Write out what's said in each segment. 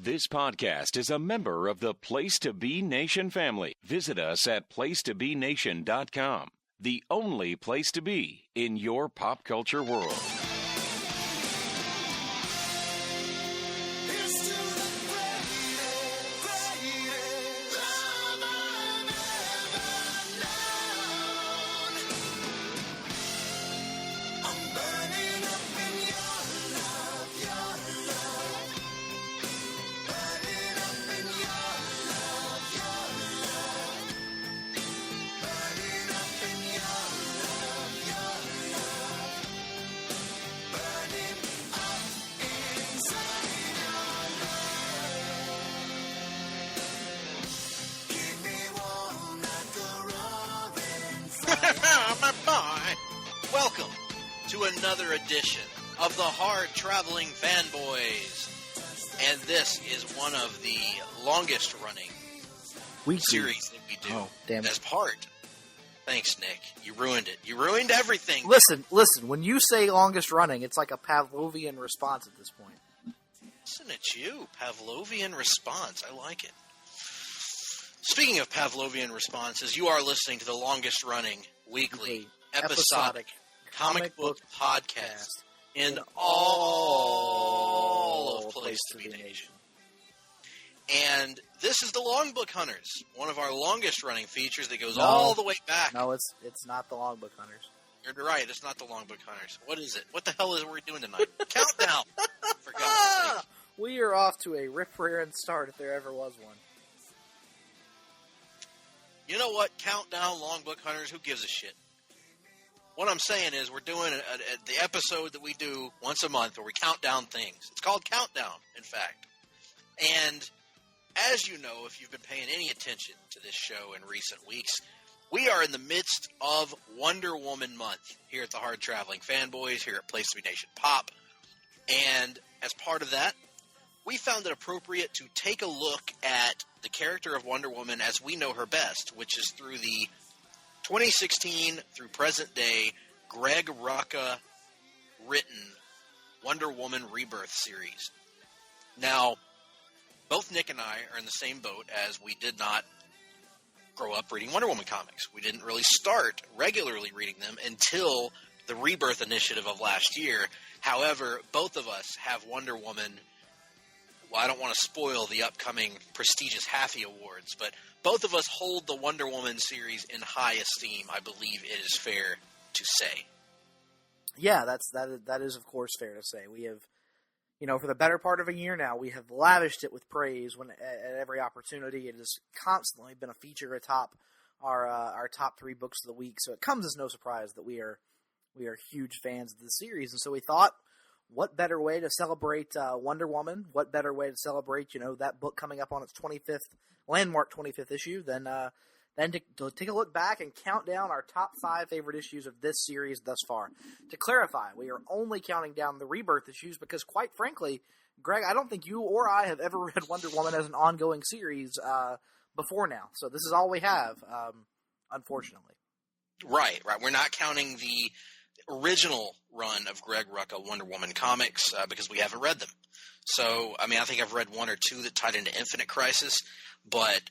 This podcast is a member of the Place to Be Nation family. Visit us at placetobenation.com, the only place to be in your pop culture world. Welcome to another edition of the Hard-Traveling Fanboys. And this is one of the longest running series that we do as part. Thanks, Nick. You ruined it. You ruined everything. Listen. When you say longest running, it's like a Pavlovian response at this point. Listen at you. Pavlovian response. I like it. Speaking of Pavlovian responses, you are listening to the longest running weekly episodic comic book podcast in all of Place to Be Nation. And this is the Long Book Hunters, one of our longest running features that goes all the way back. No, it's not the Long Book Hunters. You're right, it's not the Long Book Hunters. What is it? What the hell is we doing tonight? Countdown! For God's sake. We are off to a rip-roaring start if there ever was one. You know what? Countdown, Long Book Hunters, who gives a shit? What I'm saying is we're doing the episode that we do once a month where we count down things. It's called Countdown, in fact. And as you know, if you've been paying any attention to this show in recent weeks, we are in the midst of Wonder Woman month here at the Hard-Traveling Fanboys, here at Place to Be Nation Pop. And as part of that, we found it appropriate to take a look at the character of Wonder Woman as we know her best, which is through the 2016 through present day Greg Rucka-written Wonder Woman Rebirth series. Now, both Nick and I are in the same boat as we did not grow up reading Wonder Woman comics. We didn't really start regularly reading them until the Rebirth initiative of last year. However, both of us have Wonder Woman. Well, I don't want to spoil the upcoming prestigious Haffey Awards, but both of us hold the Wonder Woman series in high esteem, I believe it is fair to say. Yeah, that is of course fair to say. We have, for the better part of a year now, we have lavished it with praise at every opportunity. It has constantly been a feature atop our top 3 books of the week, so it comes as no surprise that we are huge fans of the series, and so we thought, what better way to celebrate Wonder Woman? What better way to celebrate, that book coming up on its 25th, landmark 25th issue than to take a look back and count down our top 5 favorite issues of this series thus far. To clarify, we are only counting down the Rebirth issues because, quite frankly, Greg, I don't think you or I have ever read Wonder Woman as an ongoing series before now. So this is all we have, unfortunately. Right. We're not counting the original run of Greg Rucka Wonder Woman comics because we haven't read them. So, I think I've read 1 or 2 that tied into Infinite Crisis, but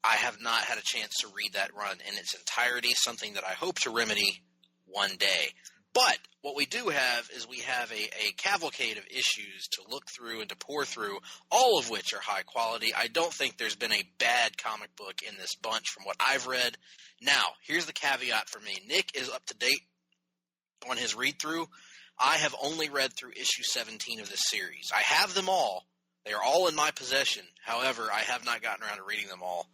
I have not had a chance to read that run in its entirety, something that I hope to remedy one day. But what we do have is we have a cavalcade of issues to look through and to pour through, all of which are high quality. I don't think there's been a bad comic book in this bunch from what I've read. Now, here's the caveat for me. Nick is up to date on his read-through. I have only read through issue 17 of this series. I have them all. They are all in my possession. However, I have not gotten around to reading them all.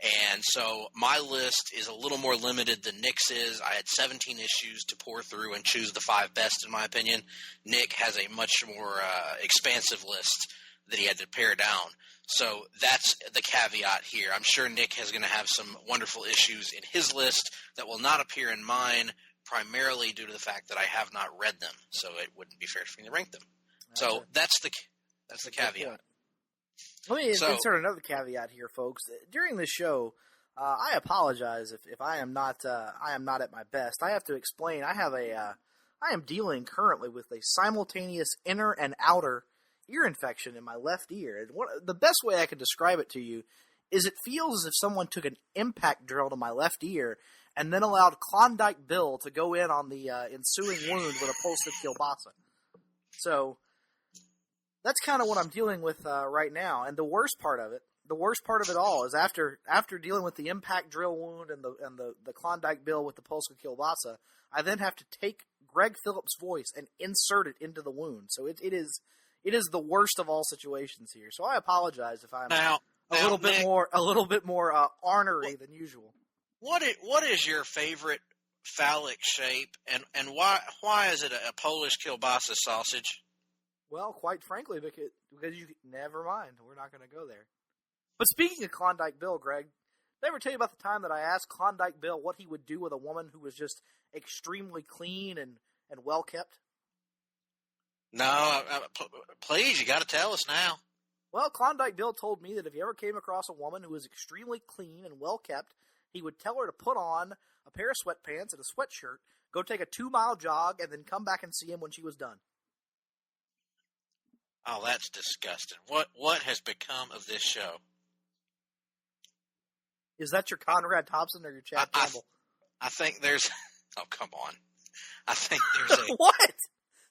And so my list is a little more limited than Nick's is. I had 17 issues to pour through and choose the 5 best, in my opinion. Nick has a much more expansive list that he had to pare down. So that's the caveat here. I'm sure Nick is going to have some wonderful issues in his list that will not appear in mine, primarily due to the fact that I have not read them. So it wouldn't be fair for me to rank them. So that's the caveat. Let me insert another caveat here, folks. During this show, I apologize if I am not at my best. I have to explain. I am dealing currently with a simultaneous inner and outer ear infection in my left ear. And the best way I can describe it to you is it feels as if someone took an impact drill to my left ear and then allowed Klondike Bill to go in on the ensuing wound with a pulse of kielbasa. So that's kind of what I'm dealing with right now. And the worst part of it all is after dealing with the impact drill wound and the Klondike Bill with the pulse of kielbasa, I then have to take Greg Phillips' voice and insert it into the wound. So it is the worst of all situations here. So I apologize if I'm a little bit more ornery than usual. What is your favorite phallic shape, and why is it a Polish kielbasa sausage? Well, quite frankly, because you never mind, we're not going to go there. But speaking of Klondike Bill, Greg, did I ever tell you about the time that I asked Klondike Bill what he would do with a woman who was just extremely clean and well kept? No, please, you got to tell us now. Well, Klondike Bill told me that if he ever came across a woman who was extremely clean and well kept, he would tell her to put on a pair of sweatpants and a sweatshirt, go take a 2-mile jog, and then come back and see him when she was done. Oh, that's disgusting. What has become of this show? Is that your Conrad Thompson or your Chad Campbell? I think there's... Oh, come on. I think there's a... What?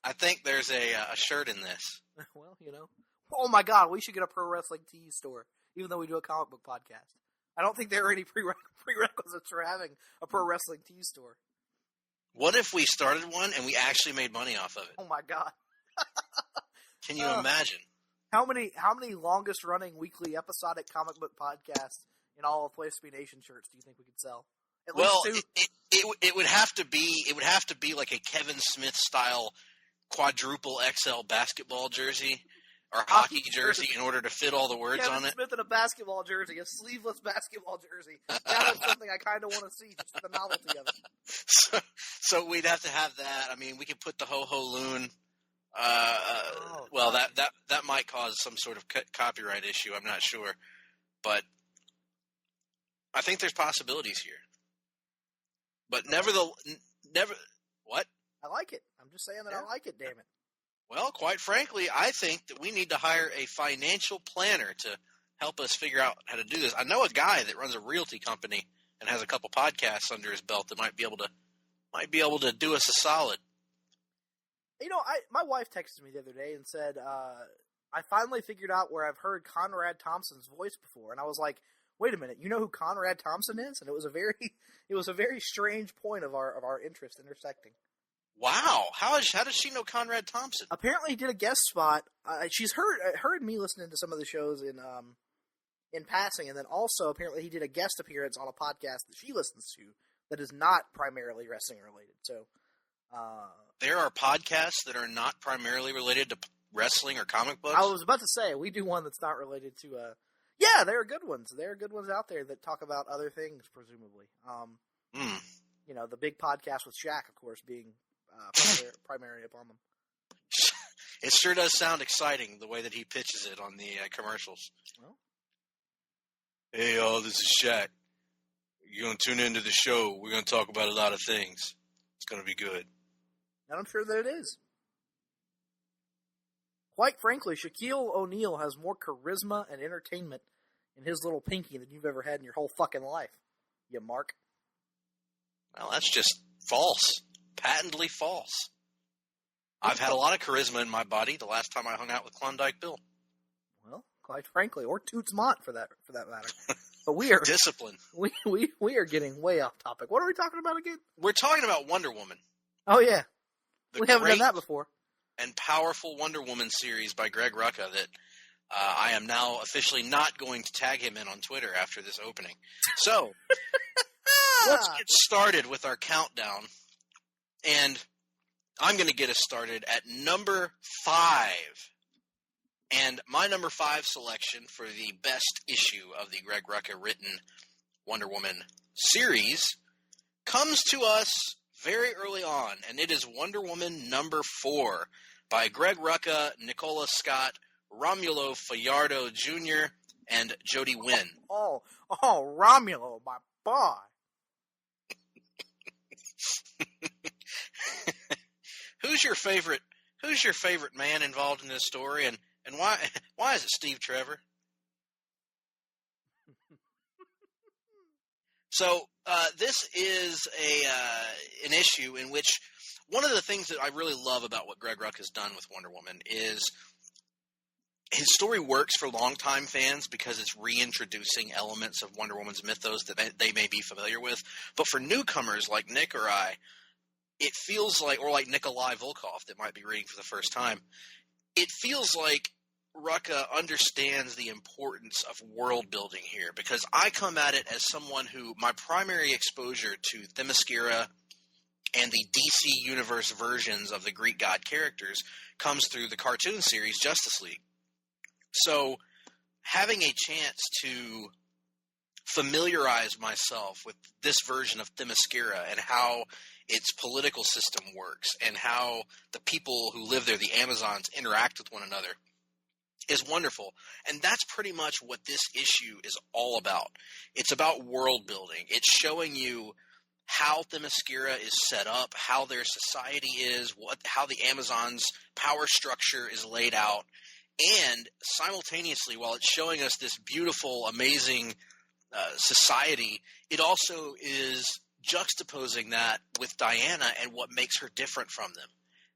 I think there's a shirt in this. Well, Oh, my God, we should get a pro wrestling tee store, even though we do a comic book podcast. I don't think there are any prerequisites for having a pro wrestling tee store. What if we started one and we actually made money off of it? Oh, my God. Can you imagine? How many longest running weekly episodic comic book podcasts in all of Place to Be Nation shirts do you think we could sell? Well, it would have to be like a Kevin Smith style quadruple XL basketball jersey or hockey jersey in order to fit all the words on it. Kevin Smith in a basketball jersey, a sleeveless basketball jersey. That is something I kind of want to see just for the novelty of it. So we'd have to have that. I mean, we could put the Ho-Ho Loon. That might cause some sort of copyright issue. I'm not sure, but I think there's possibilities here. But what? I like it. I'm just saying that I like it. Damn it. Well, quite frankly, I think that we need to hire a financial planner to help us figure out how to do this. I know a guy that runs a realty company and has a couple podcasts under his belt that might be able to do us a solid. My wife texted me the other day and said, I finally figured out where I've heard Conrad Thompson's voice before. And I was like, wait a minute, you know who Conrad Thompson is? And it was a very strange point of our interest intersecting. Wow. How does she know Conrad Thompson? Apparently he did a guest spot. She's heard me listening to some of the shows in passing. And then also apparently he did a guest appearance on a podcast that she listens to that is not primarily wrestling related. So, there are podcasts that are not primarily related to wrestling or comic books? I was about to say, we do one that's not related to... yeah, there are good ones. There are good ones out there that talk about other things, presumably. The big podcast with Shaq, of course, being primary upon them. It sure does sound exciting, the way that he pitches it on the commercials. Well. Hey, y'all, this is Shaq. You're going to tune into the show. We're going to talk about a lot of things. It's going to be good. And I'm sure that it is. Quite frankly, Shaquille O'Neal has more charisma and entertainment in his little pinky than you've ever had in your whole fucking life, you mark. Well, that's just false. Patently false. I've had a lot of charisma in my body the last time I hung out with Klondike Bill. Well, quite frankly, or Toots Mont for that matter. But we are discipline. We are getting way off topic. What are we talking about again? We're talking about Wonder Woman. Oh yeah, we haven't done that before. And powerful Wonder Woman series by Greg Rucka that I am now officially not going to tag him in on Twitter after this opening. So let's get started with our countdown. And I'm going to get us started at number 5. And my number 5 selection for the best issue of the Greg Rucka-written Wonder Woman series comes to us very early on, and it is Wonder Woman number 4 by Greg Rucka, Nicola Scott, Romulo Fajardo Jr., and Jody Wynn. Oh, Romulo, my boy. Who's your favorite man involved in this story, and And why is it Steve Trevor? So this is an issue in which one of the things that I really love about what Greg Rucka has done with Wonder Woman is his story works for longtime fans because it's reintroducing elements of Wonder Woman's mythos that they may be familiar with. But for newcomers like Nick or I, it feels like, or like Nikolai Volkov that might be reading for the first time, it feels like Rucka understands the importance of world building here, because I come at it as someone who my primary exposure to Themyscira and the DC Universe versions of the Greek god characters comes through the cartoon series Justice League. So having a chance to familiarize myself with this version of Themyscira and how its political system works and how the people who live there, the Amazons, interact with one another is wonderful. And that's pretty much what this issue is all about. It's about world building. It's showing you how Themyscira is set up, how their society is, how the Amazons' power structure is laid out. And simultaneously, while it's showing us this beautiful, amazing society, it also is juxtaposing that with Diana and what makes her different from them.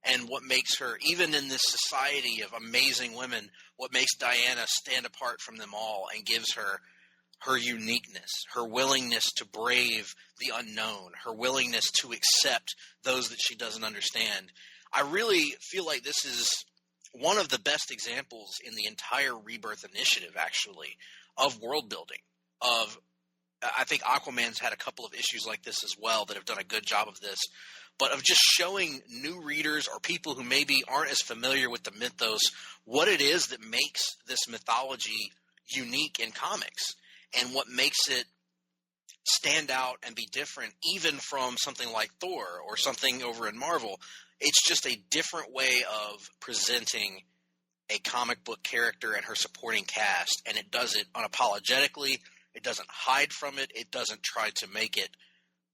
And what makes her, even in this society of amazing women, what makes Diana stand apart from them all and gives her her uniqueness, her willingness to brave the unknown, her willingness to accept those that she doesn't understand. I really feel like this is one of the best examples in the entire Rebirth initiative, actually, of world building. I think Aquaman's had a couple of issues like this as well that have done a good job of this, but of just showing new readers or people who maybe aren't as familiar with the mythos what it is that makes this mythology unique in comics and what makes it stand out and be different even from something like Thor or something over in Marvel. It's just a different way of presenting a comic book character and her supporting cast, and it does it unapologetically. It doesn't hide from it. It doesn't try to make it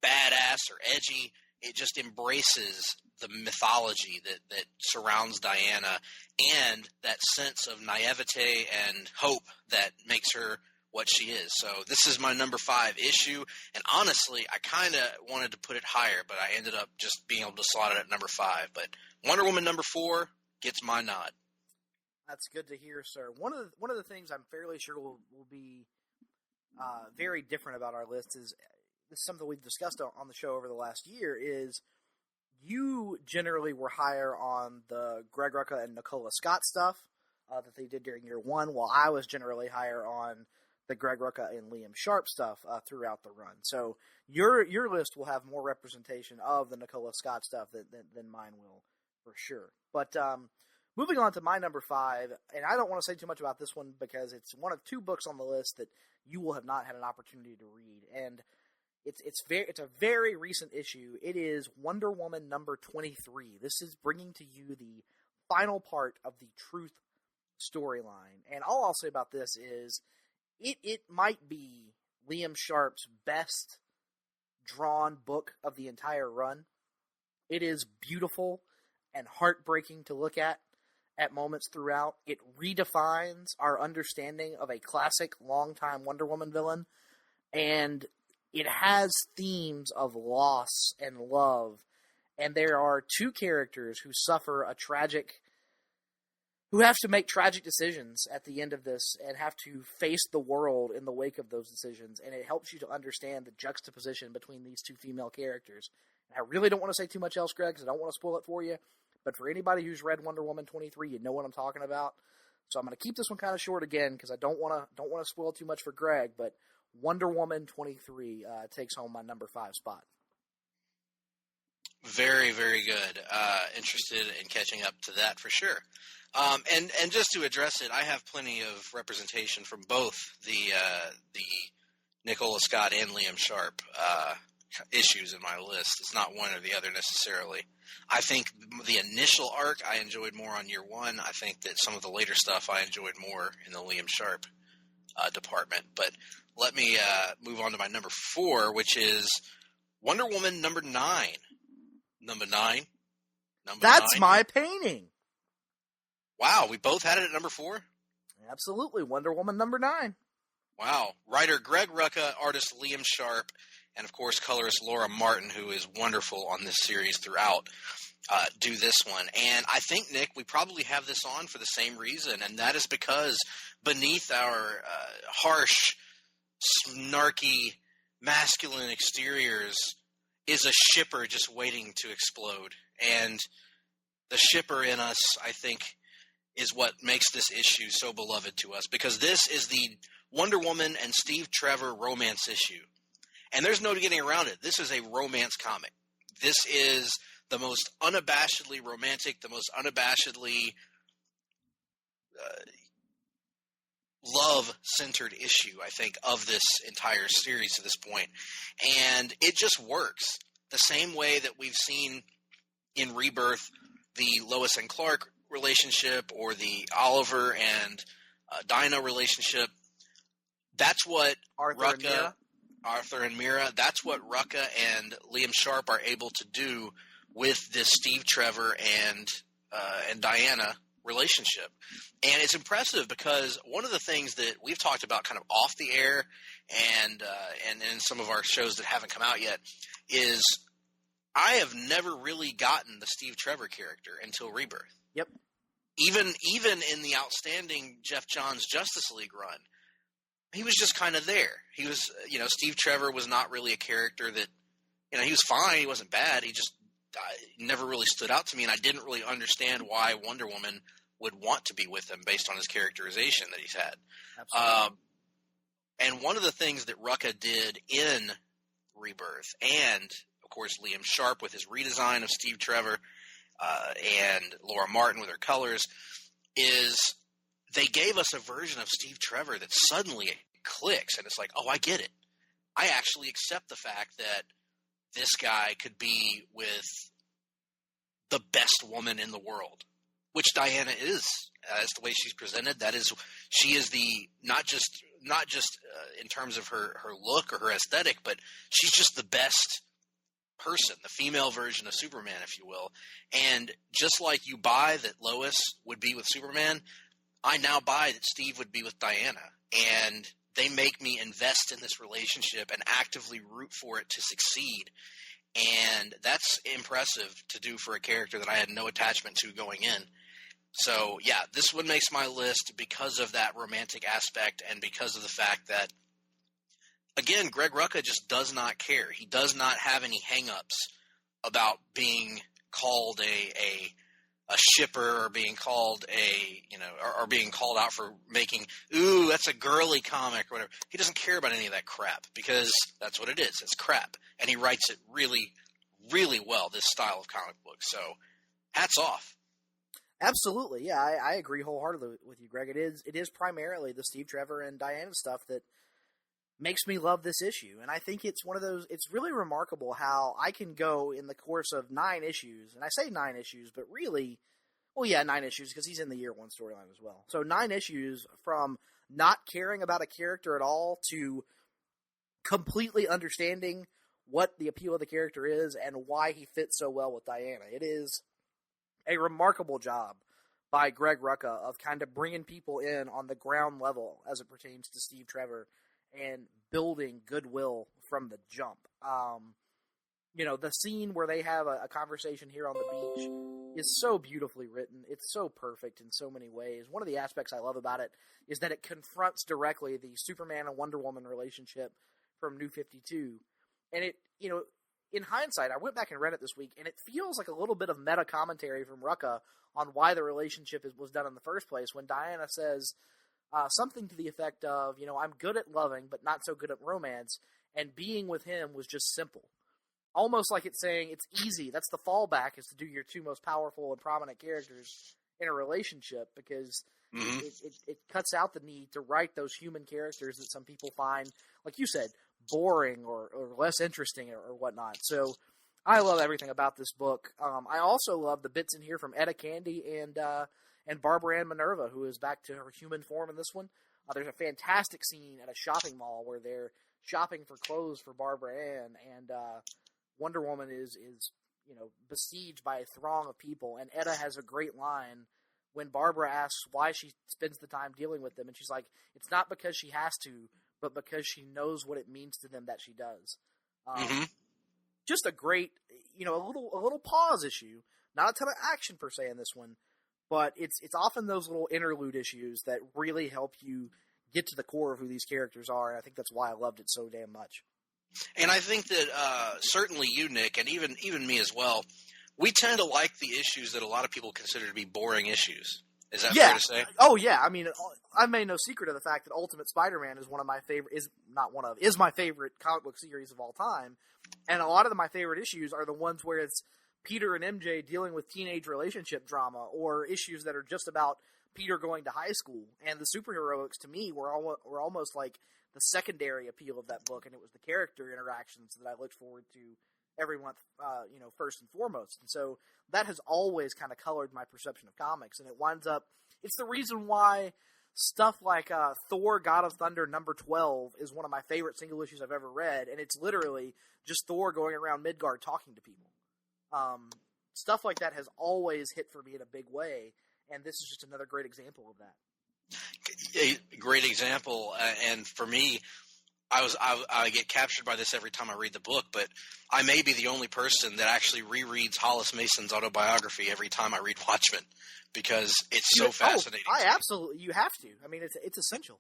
badass or edgy. It just embraces the mythology that surrounds Diana and that sense of naivete and hope that makes her what she is. So this is my number 5 issue, and honestly, I kind of wanted to put it higher, but I ended up just being able to slot it at number 5. But Wonder Woman number 4 gets my nod. That's good to hear, sir. One of the things I'm fairly sure will be very different about our list is this is something we've discussed on the show over the last year. Is you generally were higher on the Greg Rucka and Nicola Scott stuff that they did during year 1, while I was generally higher on the Greg Rucka and Liam Sharp stuff throughout the run. So your list will have more representation of the Nicola Scott stuff than mine will, for sure. But moving on to my number 5, and I don't want to say too much about this one because it's one of 2 books on the list that you will have not had an opportunity to read, and it's a very recent issue. It is Wonder Woman number 23. This is bringing to you the final part of the Truth storyline, and all I'll say about this is it might be Liam Sharp's best drawn book of the entire run. It is beautiful and heartbreaking to look at moments throughout. It redefines our understanding of a classic longtime Wonder Woman villain, and it has themes of loss and love, and there are 2 characters who who have to make tragic decisions at the end of this and have to face the world in the wake of those decisions, and it helps you to understand the juxtaposition between these 2 female characters. And I really don't want to say too much else, Greg, because I don't want to spoil it for you, but for anybody who's read Wonder Woman 23, you know what I'm talking about. So I'm going to keep this one kind of short again because I don't want to spoil too much for Greg, but Wonder Woman 23 takes home my number 5 spot. Very, very good. Interested in catching up to that for sure. And just to address it, I have plenty of representation from both the Nicola Scott and Liam Sharp issues in my list. It's not one or the other necessarily. I think the initial arc I enjoyed more on year 1. I think that some of the later stuff I enjoyed more in the Liam Sharp department. But let me move on to my number 4, which is Wonder Woman number 9. Number 9. That's my painting. Wow, we both had it at number 4? Absolutely. Wonder Woman number 9. Wow. Writer Greg Rucka, artist Liam Sharp, and of course colorist Laura Martin, who is wonderful on this series throughout, do this one. And I think, Nick, we probably have this on for the same reason, and that is because beneath our harsh, snarky, masculine exteriors is a shipper just waiting to explode. And the shipper in us, I think, is what makes this issue so beloved to us, because this is the Wonder Woman and Steve Trevor romance issue. And there's no getting around it. This is a romance comic. This is the most unabashedly romantic, the most unabashedly love-centered issue, I think, of this entire series to this point. And it just works. The same way that we've seen in Rebirth the Lois and Clark relationship, or the Oliver and Dinah relationship. That's what Arthur and Mira, that's what Rucka and Liam Sharp are able to do with this Steve Trevor and Diana relationship. And it's impressive because one of the things that we've talked about kind of off the air and in some of our shows that haven't come out yet is I have never really gotten the Steve Trevor character until Rebirth. Yep. Even in the outstanding Jeff Johns Justice League run, he was just kind of there. He was, Steve Trevor was not really a character that, he was fine. He wasn't bad. He just never really stood out to me, and I didn't really understand why Wonder Woman would want to be with him based on his characterization that he's had. Absolutely. And one of the things that Rucka did in Rebirth, and of course Liam Sharp with his redesign of Steve Trevor, and Laura Martin with her colors, is they gave us a version of Steve Trevor that suddenly clicks, and it's like, oh, I get it. I actually accept the fact that this guy could be with the best woman in the world, which Diana is. As the way she's presented, she is the not just in terms of her look or her aesthetic, but she's just the best person, the female version of Superman, if you will. And just like you buy that Lois would be with Superman, I now buy that Steve would be with Diana. And they make me invest in this relationship and actively root for it to succeed. And that's impressive to do for a character that I had no attachment to going in. So, yeah, this one makes my list because of that romantic aspect and because of the fact that, again, Greg Rucka just does not care. He does not have any hang-ups about being called a shipper or being called or being called out for making, ooh, that's a girly comic or whatever. He doesn't care about any of that crap because that's what it is. It's crap. And he writes it really, really well, this style of comic book. So, hats off. Absolutely. Yeah, I agree wholeheartedly with you, Greg. It is primarily the Steve Trevor and Diana stuff that makes me love this issue. And I think it's one of those, it's really remarkable how I can go in the course of 9 issues, and I say 9 issues, but really, 9 issues because he's in the year 1 storyline as well. So 9 issues from not caring about a character at all to completely understanding what the appeal of the character is and why he fits so well with Diana. It is a remarkable job by Greg Rucka of kind of bringing people in on the ground level as it pertains to Steve Trevor and building goodwill from the jump. The scene where they have a conversation here on the beach is so beautifully written. It's so perfect in so many ways. One of the aspects I love about it is that it confronts directly the Superman and Wonder Woman relationship from New 52. And it, in hindsight, I went back and read it this week, and it feels like a little bit of meta commentary from Rucka on why the relationship was done in the first place, when Diana says something to the effect of, I'm good at loving, but not so good at romance, and being with him was just simple. Almost like it's saying it's easy. That's the fallback, is to do your 2 most powerful and prominent characters in a relationship, because it cuts out the need to write those human characters that some people find, like you said, boring or less interesting or whatnot. So I love everything about this book. I also love the bits in here from Etta Candy and Barbara Ann Minerva, who is back to her human form in this one. There's a fantastic scene at a shopping mall where they're shopping for clothes for Barbara Ann, and Wonder Woman is besieged by a throng of people, and Etta has a great line when Barbara asks why she spends the time dealing with them, and she's like, it's not because she has to, but because she knows what it means to them that she does. Just a great, a little pause issue. Not a ton of action per se in this one, but it's often those little interlude issues that really help you get to the core of who these characters are, and I think that's why I loved it so damn much. And I think that certainly you, Nick, and even me as well, we tend to like the issues that a lot of people consider to be boring issues. Is that fair to say? Oh, yeah. I mean, I've made no secret of the fact that Ultimate Spider-Man is is my favorite comic book series of all time. And a lot of my favorite issues are the ones where it's Peter and MJ dealing with teenage relationship drama, or issues that are just about Peter going to high school. And the superheroics, to me, were almost like the secondary appeal of that book, and it was the character interactions that I looked forward to every month, first and foremost. And so that has always kind of colored my perception of comics, and it winds up, it's the reason why stuff like Thor God of Thunder number 12 is one of my favorite single issues I've ever read, and it's literally just Thor going around Midgard talking to people. Stuff like that has always hit for me in a big way, and this is just another great example of that. A great example, and for me, I get captured by this every time I read the book, but I may be the only person that actually rereads Hollis Mason's autobiography every time I read Watchmen, because it's so fascinating. Absolutely, you have to. I mean, it's essential.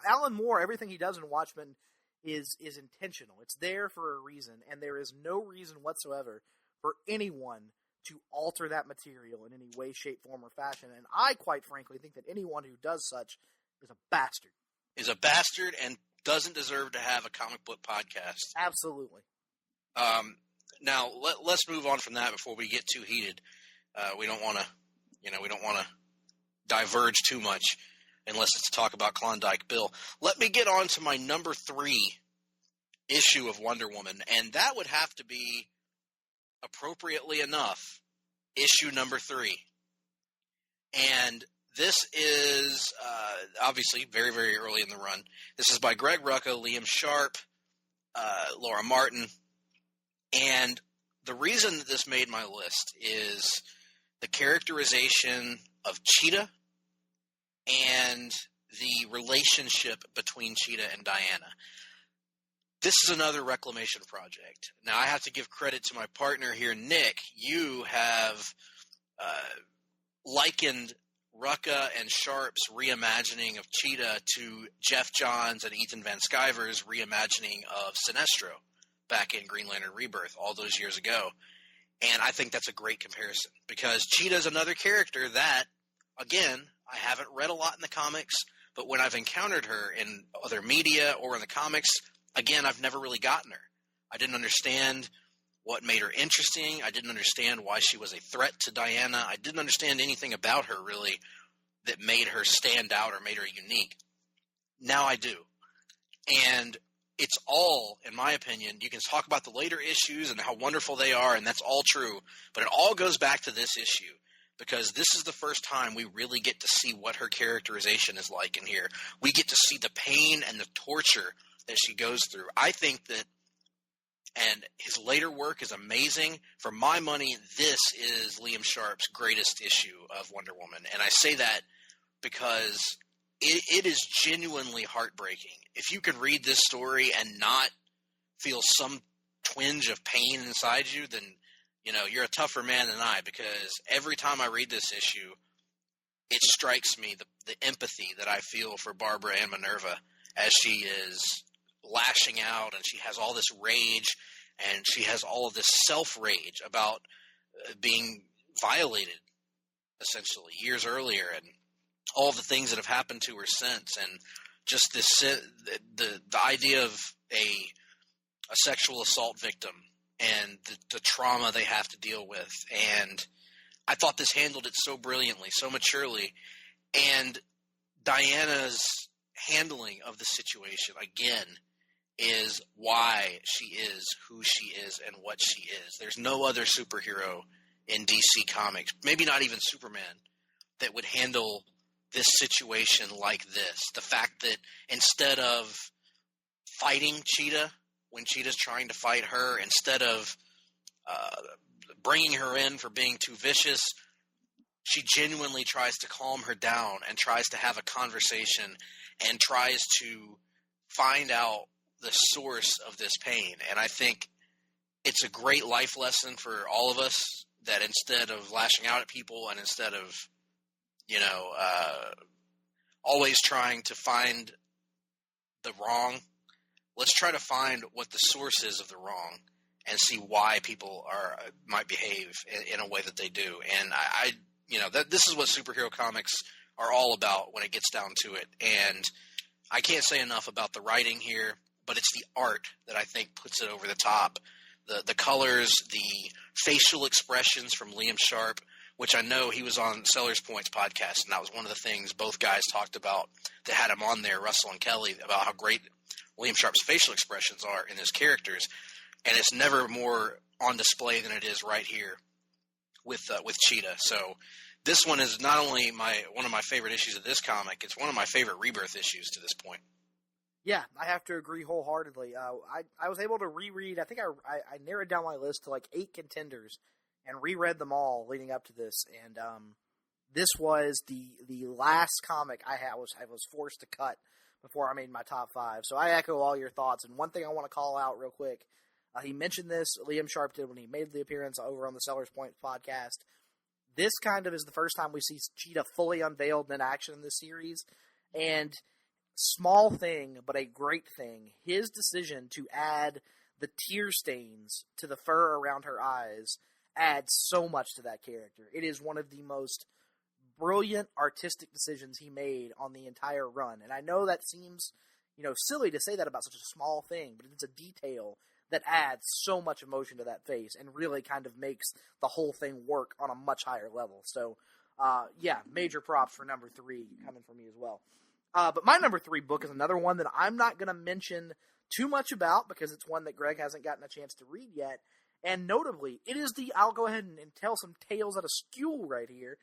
Alan Moore, everything he does in Watchmen is intentional. It's there for a reason, and there is no reason whatsoever for anyone to alter that material in any way, shape, form, or fashion. And I, quite frankly, think that anyone who does such is a bastard. Is a bastard and doesn't deserve to have a comic book podcast. Absolutely. Now let's move on from that before we get too heated. We don't want to, diverge too much unless it's to talk about Klondike Bill. Let me get on to my number 3 issue of Wonder Woman, and that would have to be, appropriately enough, issue number 3. And this is obviously very, very early in the run. This is by Greg Rucka, Liam Sharp, Laura Martin. And the reason that this made my list is the characterization of Cheetah and the relationship between Cheetah and Diana. This is another reclamation project. Now, I have to give credit to my partner here, Nick. You have likened Rucka and Sharp's reimagining of Cheetah to Jeff Johns and Ethan Van Sciver's reimagining of Sinestro back in Green Lantern Rebirth all those years ago. And I think that's a great comparison, because Cheetah's another character that, again, I haven't read a lot in the comics, but when I've encountered her in other media or in the comics, again, I've never really gotten her. I didn't understand what made her interesting. I didn't understand why she was a threat to Diana. I didn't understand anything about her, really, that made her stand out or made her unique. Now I do. And it's all, in my opinion, you can talk about the later issues and how wonderful they are, and that's all true, but it all goes back to this issue, because this is the first time we really get to see what her characterization is like in here. We get to see the pain and the torture that she goes through. I think that, and his later work is amazing. For my money, this is Liam Sharp's greatest issue of Wonder Woman. And I say that because it is genuinely heartbreaking. If you could read this story and not feel some twinge of pain inside you, then, you're a tougher man than I, because every time I read this issue, it strikes me the empathy that I feel for Barbara and Minerva as she is lashing out, and she has all this rage, and she has all of this self-rage about being violated, essentially, years earlier, and all the things that have happened to her since, and just this the idea of a sexual assault victim and the trauma they have to deal with. And I thought this handled it so brilliantly, so maturely, and Diana's handling of the situation, again, is why she is who she is and what she is. There's no other superhero in DC Comics, maybe not even Superman, that would handle this situation like this. The fact that instead of fighting Cheetah when Cheetah's trying to fight her, instead of bringing her in for being too vicious, she genuinely tries to calm her down and tries to have a conversation and tries to find out the source of this pain. And I think it's a great life lesson for all of us that instead of lashing out at people and instead of, always trying to find the wrong, let's try to find what the source is of the wrong and see why people might behave in a way that they do. And this is what superhero comics are all about when it gets down to it. And I can't say enough about the writing here, but it's the art that I think puts it over the top. The colors, the facial expressions from Liam Sharp, which I know he was on Sellers Point's podcast, and that was one of the things both guys talked about that had him on there, Russell and Kelly, about how great Liam Sharp's facial expressions are in his characters. And it's never more on display than it is right here with Cheetah. So this one is not only one of my favorite issues of this comic, it's one of my favorite Rebirth issues to this point. Yeah, I have to agree wholeheartedly. I was able to reread, I think I narrowed down my list to like 8 contenders and reread them all leading up to this. And this was the last comic I was forced to cut before I made my top 5. So I echo all your thoughts. And one thing I want to call out real quick, he mentioned this, Liam Sharp did when he made the appearance over on the Sellers Point podcast. This kind of is the first time we see Cheetah fully unveiled in action in this series. And small thing, but a great thing, his decision to add the tear stains to the fur around her eyes adds so much to that character. It is one of the most brilliant artistic decisions he made on the entire run. And I know that seems, silly to say that about such a small thing, but it's a detail that adds so much emotion to that face and really kind of makes the whole thing work on a much higher level. So, major props for number 3 coming from me as well. But my number 3 book is another one that I'm not going to mention too much about because it's one that Greg hasn't gotten a chance to read yet. And notably, I'll go ahead and tell some tales out of school right here.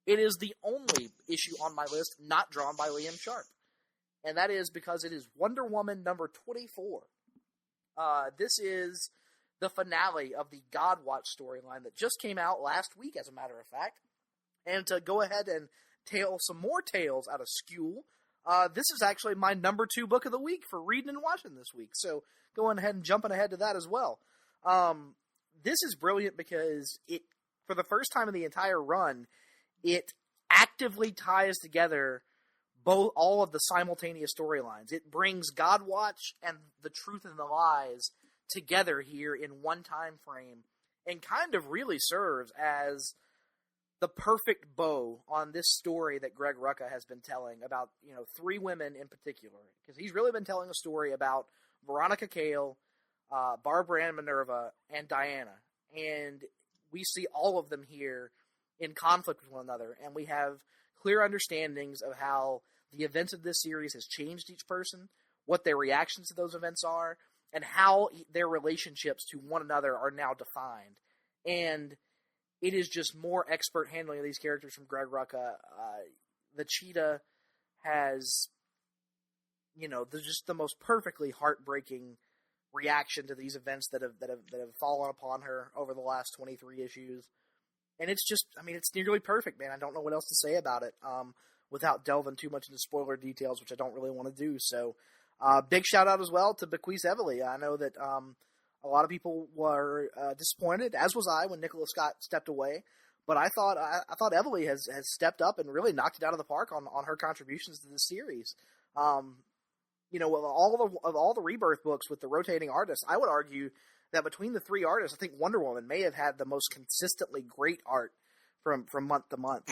It is the only issue on my list not drawn by Liam Sharp. And that is because it is Wonder Woman number 24. This is the finale of the Godwatch storyline that just came out last week, as a matter of fact. And to go ahead and tell some more tales out of school, this is actually my number 2 book of the week for reading and watching this week. So going ahead and jumping ahead to that as well. This is brilliant because it, for the first time in the entire run, it actively ties together all of the simultaneous storylines. It brings Godwatch and the Truth and the Lies together here in one time frame and kind of really serves as the perfect bow on this story that Greg Rucka has been telling about, 3 women in particular. Because he's really been telling a story about Veronica Cale, Barbara Ann Minerva, and Diana. And we see all of them here in conflict with one another. And we have clear understandings of how the events of this series has changed each person, what their reactions to those events are, and how their relationships to one another are now defined. And it is just more expert handling of these characters from Greg Rucka. The Cheetah has, just the most perfectly heartbreaking reaction to these events that have fallen upon her over the last 23 issues. And it's just, it's nearly perfect, man. I don't know what else to say about it without delving too much into spoiler details, which I don't really want to do. So, big shout out as well to Bequeath Evely. I know that a lot of people were disappointed, as was I, when Nicola Scott stepped away. But I thought Evely has stepped up and really knocked it out of the park on her contributions to the series. With all the Rebirth books with the rotating artists, I would argue that between the 3 artists, I think Wonder Woman may have had the most consistently great art from month to month,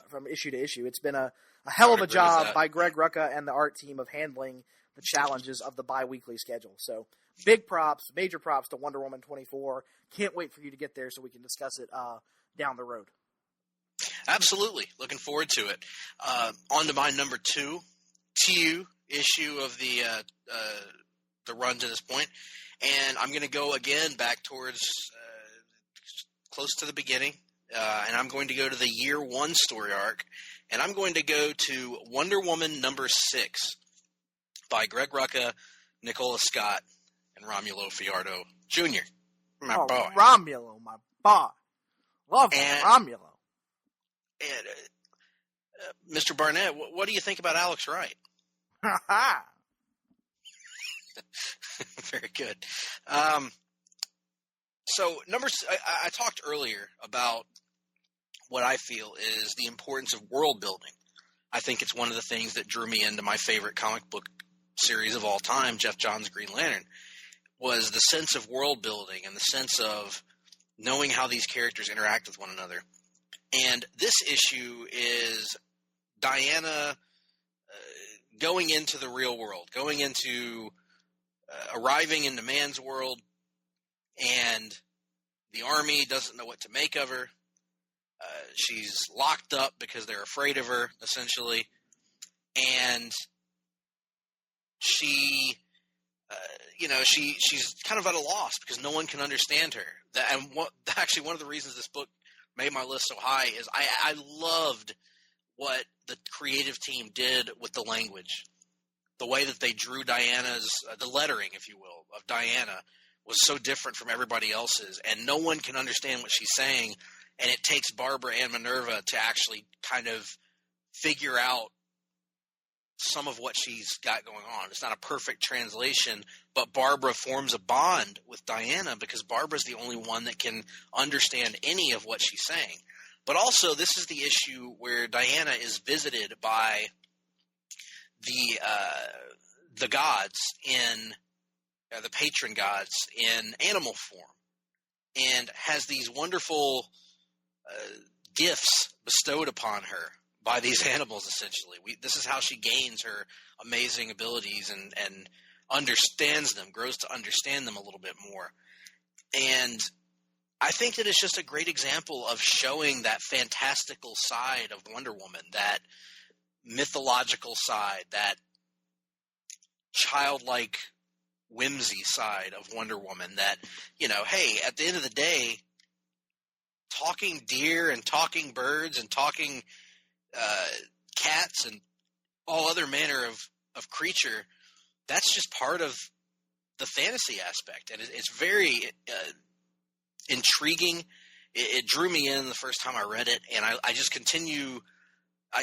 from issue to issue. It's been a hell of a job by Greg Rucka and the art team of handling the challenges of the bi-weekly schedule. So big props, major props to Wonder Woman 24. Can't wait for you to get there so we can discuss it down the road. Absolutely. Looking forward to it. On to my number 2 issue of the run to this point. And I'm going to go again back towards close to the beginning. And I'm going to go to the year 1 story arc. And I'm going to go to Wonder Woman number 6 by Greg Rucka, Nicola Scott, and Romulo Fiardo Jr. My boy. Romulo, my boy. Love Romulo. And, Mr. Barnett, what do you think about Alex Wright? Very good. So I talked earlier about what I feel is the importance of world building. I think it's one of the things that drew me into my favorite comic book series of all time, Jeff Johns' Green Lantern, was the sense of world building and the sense of knowing how these characters interact with one another. And this issue is Diana going into the real world, going into arriving into man's world, and the army doesn't know what to make of her. She's locked up because they're afraid of her, essentially. And she, she's kind of at a loss because no one can understand her. And one of the reasons this book made my list so high is I loved what the creative team did with the language. The way that they drew Diana's, the lettering, if you will, of Diana was so different from everybody else's, and no one can understand what she's saying, and it takes Barbara and Minerva to actually kind of figure out some of what she's got going on. It's not a perfect translation, but Barbara forms a bond with Diana because Barbara's the only one that can understand any of what she's saying. But also, this is the issue where Diana is visited by the gods in the patron gods in animal form, and has these wonderful gifts bestowed upon her by these animals. Essentially, this is how she gains her amazing abilities and understands them, grows to understand them a little bit more. And I think that it's just a great example of showing that fantastical side of Wonder Woman, that mythological side, that childlike whimsy side of Wonder Woman, that, hey, at the end of the day, talking deer and talking birds and talking cats and all other manner of creature, that's just part of the fantasy aspect. And it's very intriguing. It drew me in the first time I read it, and I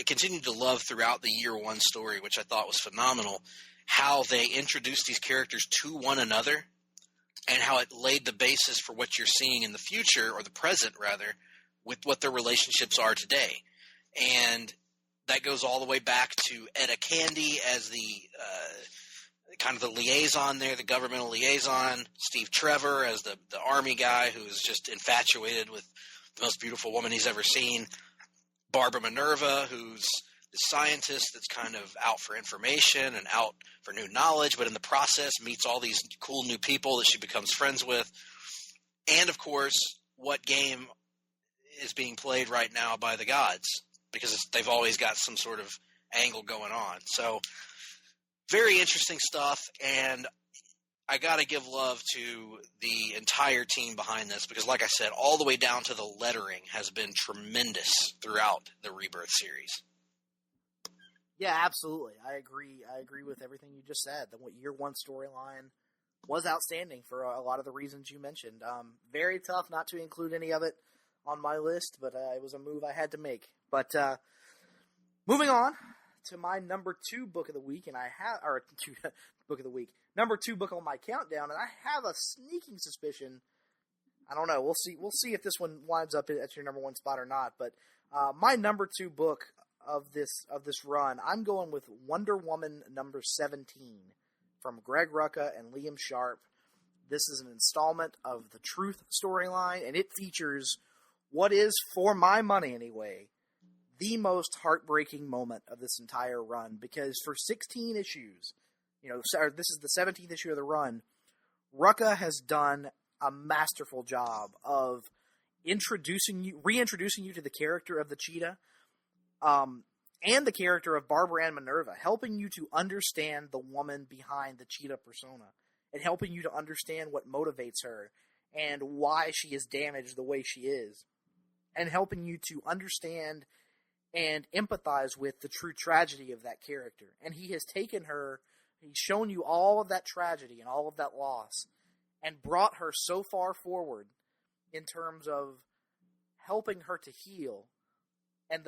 continued to love throughout the year one story, which I thought was phenomenal, how they introduced these characters to one another and how it laid the basis for what you're seeing in the future, or the present rather, with what their relationships are today. And that goes all the way back to Etta Candy as the kind of the liaison there, the governmental liaison, Steve Trevor as the army guy who's just infatuated with the most beautiful woman he's ever seen, Barbara Minerva, who's the scientist that's kind of out for information and out for new knowledge, but in the process meets all these cool new people that she becomes friends with. And, of course, what game is being played right now by the gods, because they've always got some sort of angle going on. So very interesting stuff, and I got to give love to the entire team behind this because, like I said, all the way down to the lettering has been tremendous throughout the Rebirth series. Yeah, absolutely. I agree with everything you just said. The year one storyline was outstanding for a lot of the reasons you mentioned. Very tough not to include any of it on my list, but it was a move I had to make. But moving on to my number 2 book of the week, number 2 book on my countdown, and I have a sneaking suspicion. I don't know. We'll see if this one winds up at your number 1 spot or not. But my number 2 book of this run, I'm going with Wonder Woman number 17 from Greg Rucka and Liam Sharp. This is an installment of the Truth storyline, and it features what is, for my money anyway, the most heartbreaking moment of this entire run, because for 16 issues, this is the 17th issue of the run, Rucka has done a masterful job of reintroducing you to the character of the cheetah, and the character of Barbara Ann Minerva, helping you to understand the woman behind the cheetah persona, and helping you to understand what motivates her, and why she is damaged the way she is, and helping you to understand and empathize with the true tragedy of that character. And he has taken her, he's shown you all of that tragedy and all of that loss, and brought her so far forward in terms of helping her to heal and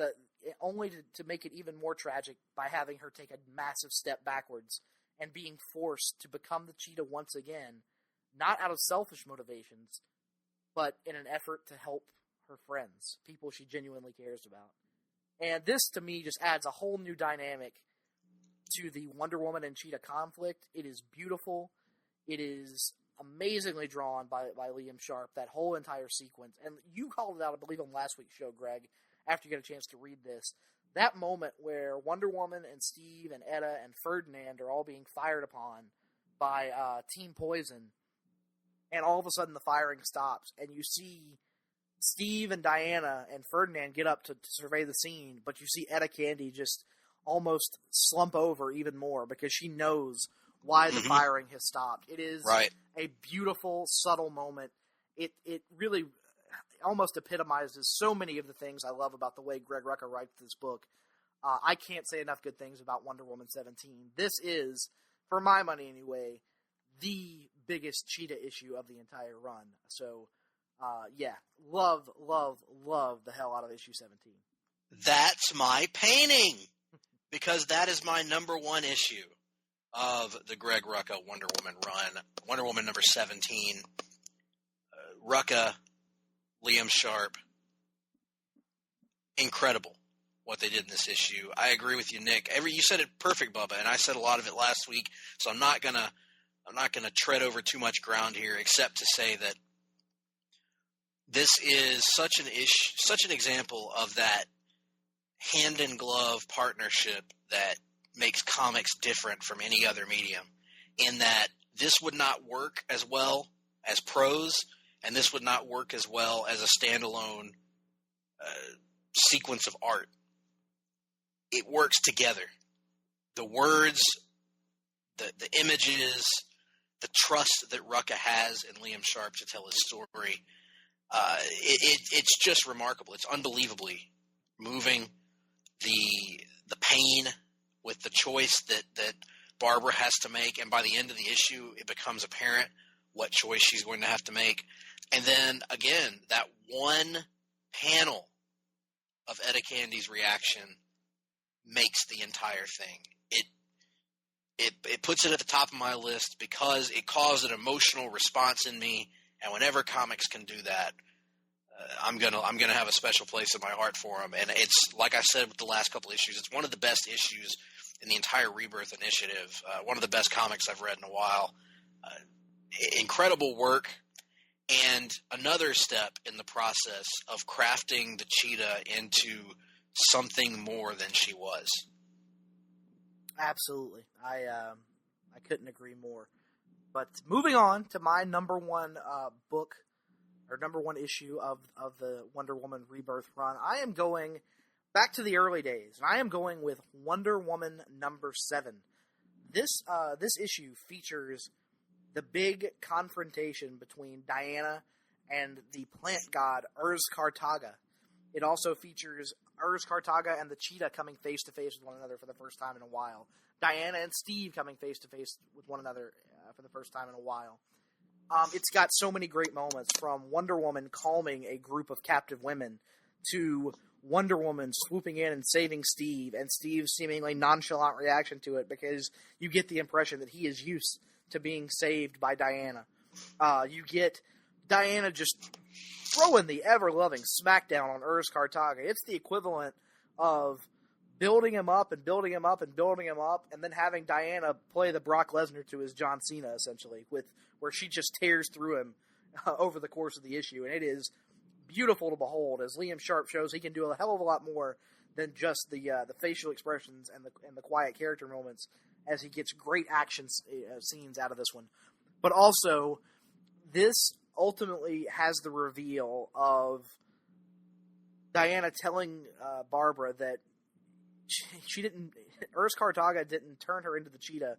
only to make it even more tragic by having her take a massive step backwards and being forced to become the cheetah once again, not out of selfish motivations, but in an effort to help her friends, people she genuinely cares about. And this, to me, just adds a whole new dynamic to the Wonder Woman and Cheetah conflict. It is beautiful. It is amazingly drawn by Liam Sharp, that whole entire sequence. And you called it out, I believe, on last week's show, Greg, after you get a chance to read this. That moment where Wonder Woman and Steve and Etta and Ferdinand are all being fired upon by Team Poison, and all of a sudden the firing stops, and you see Steve and Diana and Ferdinand get up to survey the scene, but you see Etta Candy just almost slump over even more because she knows why the firing has stopped. It is a beautiful, subtle moment. It really almost epitomizes so many of the things I love about the way Greg Rucka writes this book. I can't say enough good things about Wonder Woman 17. This is, for my money anyway, the biggest Cheetah issue of the entire run. So, love the hell out of issue 17. That's my painting, because that is my number one issue of the Greg Rucka Wonder Woman run. Wonder Woman number 17. Rucka, Liam Sharp. Incredible what they did in this issue. I agree with you, Nick. You said it perfect, Bubba, and I said a lot of it last week, so I'm not gonna tread over too much ground here, except to say that this is such an example of that hand in glove partnership that makes comics different from any other medium, in that this would not work as well as prose, and this would not work as well as a standalone sequence of art. It works together. The words, the images, the trust that Rucka has in Liam Sharp to tell his story, it's just remarkable. It's unbelievably moving. The pain with the choice that Barbara has to make, and by the end of the issue, it becomes apparent what choice she's going to have to make. And then, again, that one panel of Etta Candy's reaction makes the entire thing. It puts it at the top of my list because it caused an emotional response in me, and whenever comics can do that, I'm gonna have a special place in my heart for them. And it's, like I said with the last couple issues, it's one of the best issues in the entire Rebirth initiative. One of the best comics I've read in a while. Incredible work, and another step in the process of crafting the cheetah into something more than she was. Absolutely. I couldn't agree more. But moving on to my number one book, or number one issue of the Wonder Woman Rebirth run, I am going back to the early days, and I am going with Wonder Woman number 7. This issue features the big confrontation between Diana and the plant god Kartaga. It also features Kartaga and the cheetah coming face to face with one another for the first time in a while. Diana and Steve coming face to face with one another for the first time in a while. It's got so many great moments, from Wonder Woman calming a group of captive women to Wonder Woman swooping in and saving Steve, and Steve's seemingly nonchalant reaction to it, because you get the impression that he is used to being saved by Diana. You get Diana just throwing the ever-loving smackdown on Kartaga. It's the equivalent of building him up and building him up and building him up, and then having Diana play the Brock Lesnar to his John Cena, essentially, where she just tears through him over the course of the issue. And it is beautiful to behold, as Liam Sharp shows he can do a hell of a lot more than just the facial expressions and the quiet character moments, as he gets great action scenes out of this one. But also, this ultimately has the reveal of Diana telling Barbara that she didn't, Kartaga didn't turn her into the cheetah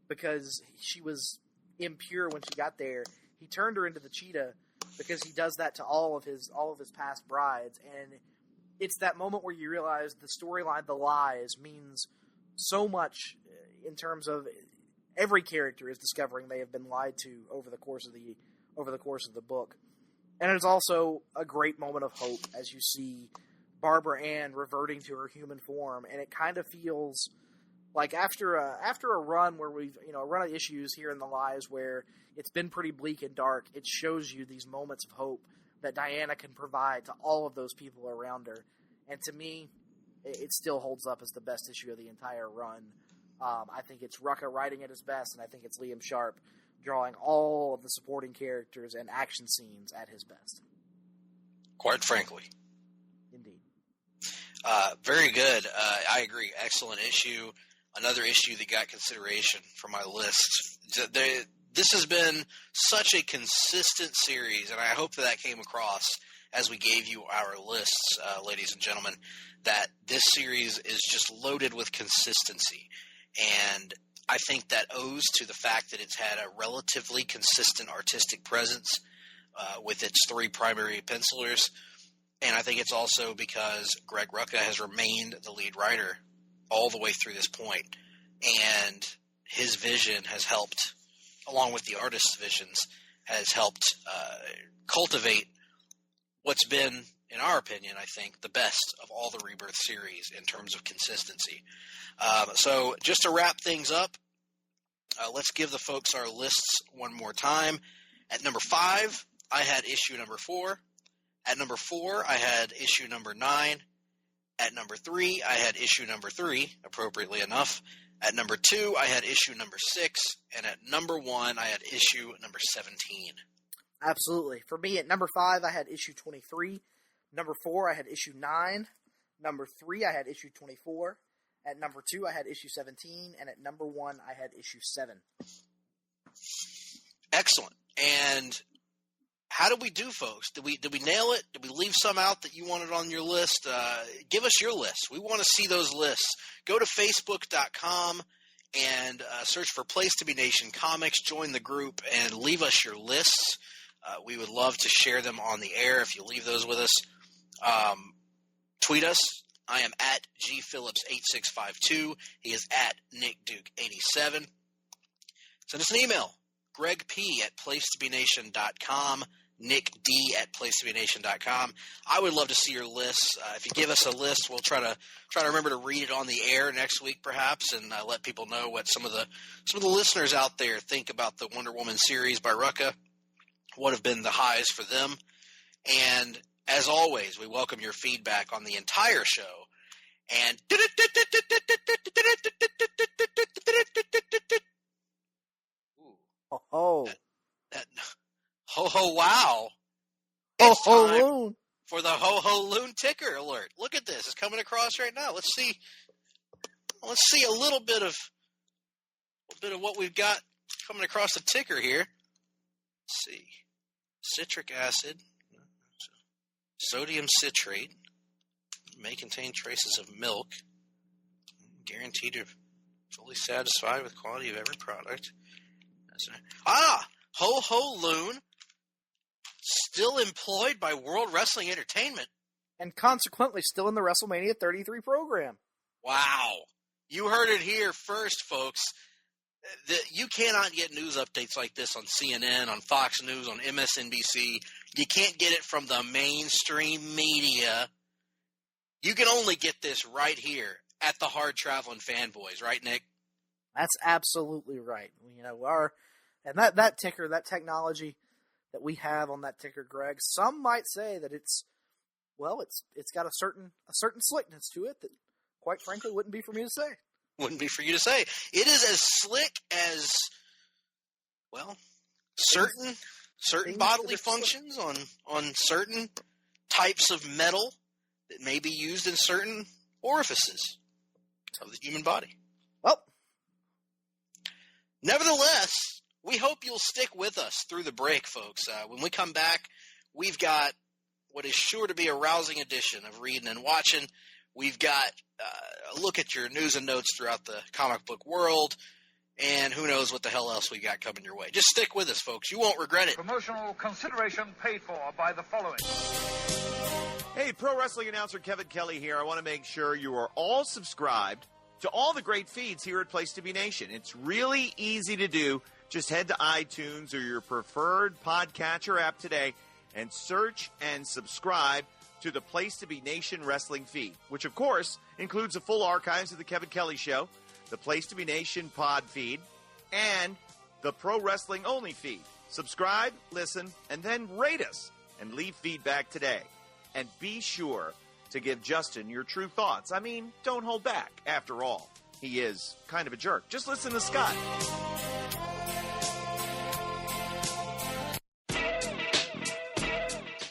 because she was impure when she got there. He turned her into the cheetah because he does that to all of his past brides. And it's that moment where you realize the storyline, The Lies, means so much in terms of every character is discovering they have been lied to over the course of the book. And it's also a great moment of hope as you see Barbara Ann reverting to her human form, and it kind of feels like after a run where we've, a run of issues here in the lives where it's been pretty bleak and dark, it shows you these moments of hope that Diana can provide to all of those people around her. And to me, it still holds up as the best issue of the entire run. I think it's Rucka writing at his best, and I think it's Liam Sharp drawing all of the supporting characters and action scenes at his best. Quite frankly. Indeed. Very good. I agree. Excellent issue. Another issue that got consideration for my list. This has been such a consistent series, and I hope that came across as we gave you our lists, ladies and gentlemen, that this series is just loaded with consistency. And I think that owes to the fact that it's had a relatively consistent artistic presence with its 3 primary pencilers. And I think it's also because Greg Rucka has remained the lead writer all the way through this point. And his vision has helped, along with the artist's visions, has helped cultivate what's been, in our opinion, I think, the best of all the Rebirth series in terms of consistency. So just to wrap things up, let's give the folks our lists one more time. At number 5, I had issue number 4. At number 4, I had issue number 9. At number 3, I had issue number 3, appropriately enough. At number 2, I had issue number 6. And at number 1, I had issue number 17. Absolutely. For me, at number 5, I had issue 23. Number 4, I had issue 9. Number 3, I had issue 24. At number 2, I had issue 17. And at number 1, I had issue 7. Excellent. And how did we do, folks? Did we nail it? Did we leave some out that you wanted on your list? Give us your list. We want to see those lists. Go to Facebook.com and search for Place to Be Nation Comics. Join the group and leave us your lists. We would love to share them on the air if you leave those with us. Tweet us. I am at gphillips8652. He is at nickduke87. Send us an email. Greg P. at placetobenation.com. Nick D. at placetobenation.com. I would love to see your lists. If you give us a list, we'll try to remember to read it on the air next week, perhaps, and let people know what some of the listeners out there think about the Wonder Woman series by Rucka. What have been the highs for them? And as always, we welcome your feedback on the entire show. And Oh. Ho wow. It's time for the ho loon ticker alert. Look at this. It's coming across right now. Let's see a little bit of what we've got coming across the ticker here. Let's see. Citric acid, sodium citrate, may contain traces of milk, guaranteed to fully satisfy with quality of every product. Ho Loon, still employed by World Wrestling Entertainment. And consequently still in the WrestleMania 33 program. Wow. You heard it here first, folks. You cannot get news updates like this on CNN, on Fox News, on MSNBC. You can't get it from the mainstream media. You can only get this right here at the Hard-Traveling Fanboys, right, Nick? That's absolutely right. That ticker, that technology that we have on that ticker, Greg, some might say that it's got a certain slickness to it that, quite frankly, wouldn't be for me to say. Wouldn't be for you to say. It is as slick as, certain bodily functions on certain types of metal that may be used in certain orifices of the human body. Well, nevertheless, we hope you'll stick with us through the break, folks. When we come back, we've got what is sure to be a rousing edition of Reading and Watching. We've got a look at your news and notes throughout the comic book world, and who knows what the hell else we got coming your way. Just stick with us, folks. You won't regret it. Promotional consideration paid for by the following. Hey, pro wrestling announcer Kevin Kelly here. I want to make sure you are all subscribed to all the great feeds here at Place to Be Nation. It's really easy to do. Just head to iTunes or your preferred podcatcher app today and search and subscribe to the Place to Be Nation Wrestling feed, which, of course, includes the full archives of The Kevin Kelly Show, the Place to Be Nation pod feed, and the Pro Wrestling Only feed. Subscribe, listen, and then rate us and leave feedback today. And be sure to give Justin your true thoughts. I mean, don't hold back. After all, he is kind of a jerk. Just listen to Scott.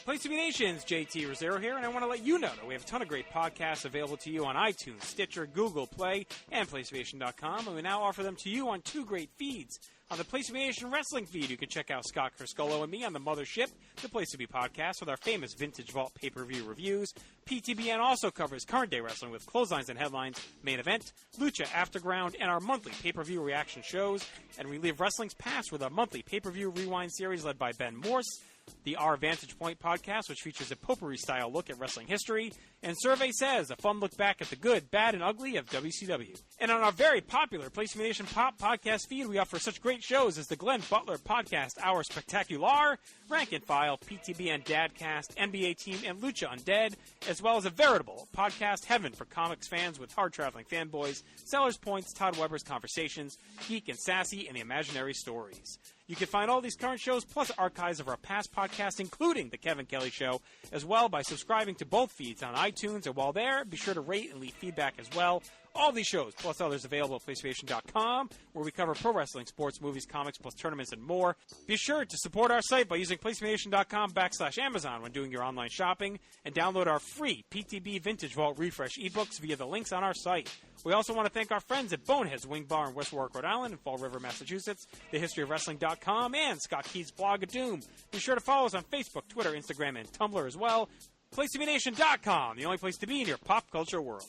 Place to Be Nation's JT Rosero here, and I want to let you know that we have a ton of great podcasts available to you on iTunes, Stitcher, Google Play, and PlayStation.com, and we now offer them to you on 2 great feeds. On the Place to Be Nation Wrestling feed, you can check out Scott Criscolo and me on the Mothership, the Place to Be podcast, with our famous Vintage Vault pay-per-view reviews. PTBN also covers current day wrestling with clotheslines and headlines, main event, Lucha Afterground, and our monthly pay-per-view reaction shows. And relive wrestling's past with our monthly pay-per-view rewind series led by Ben Morse. The Our Vantage Point podcast, which features a potpourri-style look at wrestling history, and Survey Says, a fun look back at the good, bad, and ugly of WCW. And on our very popular Place to Be Nation Pop podcast feed, we offer such great shows as the Glenn Butler Podcast Hour Spectacular, Rank and File, PTBN Dadcast, NBA Team, and Lucha Undead, as well as a veritable podcast heaven for comics fans with Hard-Traveling Fanboys, Sellers Points, Todd Weber's Conversations, Geek and Sassy, and the Imaginary Stories. You can find all these current shows plus archives of our past podcasts, including The Kevin Kelly Show, as well by subscribing to both feeds on iTunes. And while there, be sure to rate and leave feedback as well. All these shows, plus others available at PlayStation.com, where we cover pro wrestling, sports, movies, comics, plus tournaments, and more. Be sure to support our site by using PlayStation.com/Amazon when doing your online shopping, and download our free PTB Vintage Vault Refresh ebooks via the links on our site. We also want to thank our friends at Bonehead's Wing Bar in West Warwick, Rhode Island, and Fall River, Massachusetts, thehistoryofwrestling.com, and Scott Keith's Blog of Doom. Be sure to follow us on Facebook, Twitter, Instagram, and Tumblr as well. PlaceToBeNation.com, the only place to be in your pop culture world.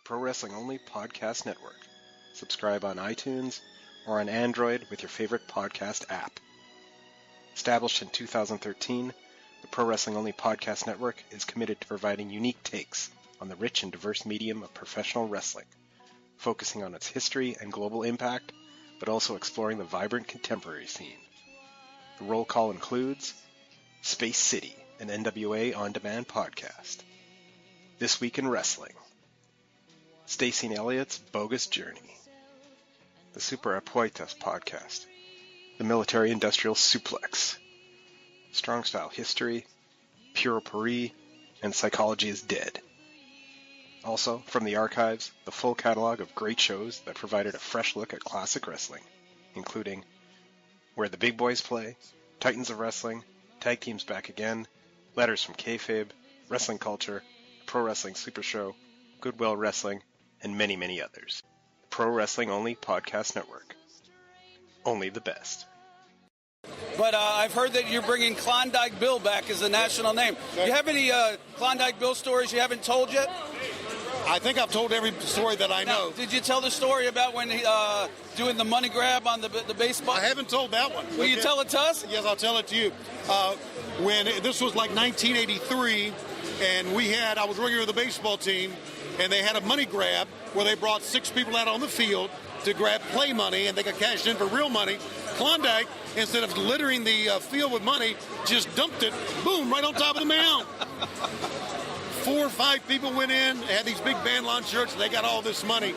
Pro Wrestling Only Podcast Network. Subscribe on iTunes or on Android with your favorite podcast app. Established in 2013, the Pro Wrestling Only Podcast Network is committed to providing unique takes on the rich and diverse medium of professional wrestling, focusing on its history and global impact, but also exploring the vibrant contemporary scene. The roll call includes Space City, an NWA on-demand podcast. This Week in Wrestling. Stacey and Elliott's Bogus Journey, the Super Apuestas podcast, the Military Industrial Suplex, Strong Style History, Pure Paris, and Psychology is Dead. Also, from the archives, the full catalog of great shows that provided a fresh look at classic wrestling, including Where the Big Boys Play, Titans of Wrestling, Tag Teams Back Again, Letters from Kayfabe, Wrestling Culture, Pro Wrestling Super Show, Goodwill Wrestling, and many, many others. Pro Wrestling Only Podcast Network. Only the best. But I've heard that you're bringing Klondike Bill back as the national name. Do you have any Klondike Bill stories you haven't told yet? I think I've told every story that I know. Now, did you tell the story about when doing the money grab on the baseball? I haven't told that one. Will you tell it to us? Yes, I'll tell it to you. When this was like 1983, and I was working with the baseball team, and they had a money grab where they brought 6 people out on the field to grab play money, and they got cashed in for real money. Klondike, instead of littering the field with money, just dumped it, boom, right on top of the mound. 4 or 5 people went in, had these big band lawn shirts, and they got all this money.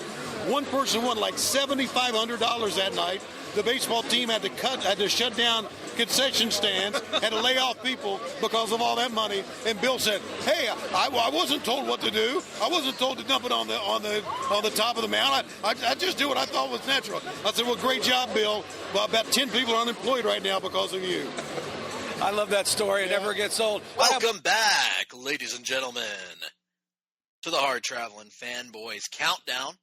One person won like $7,500 that night. The baseball team had to shut down concession stands, had to lay off people because of all that money. And Bill said, "Hey, I wasn't told what to do. I wasn't told to dump it on the top of the mound. I just do what I thought was natural." I said, "Well, great job, Bill. Well, about 10 people are unemployed right now because of you." I love that story. It never gets old. Welcome back, ladies and gentlemen, to the Hard-Traveling Fanboys Countdown.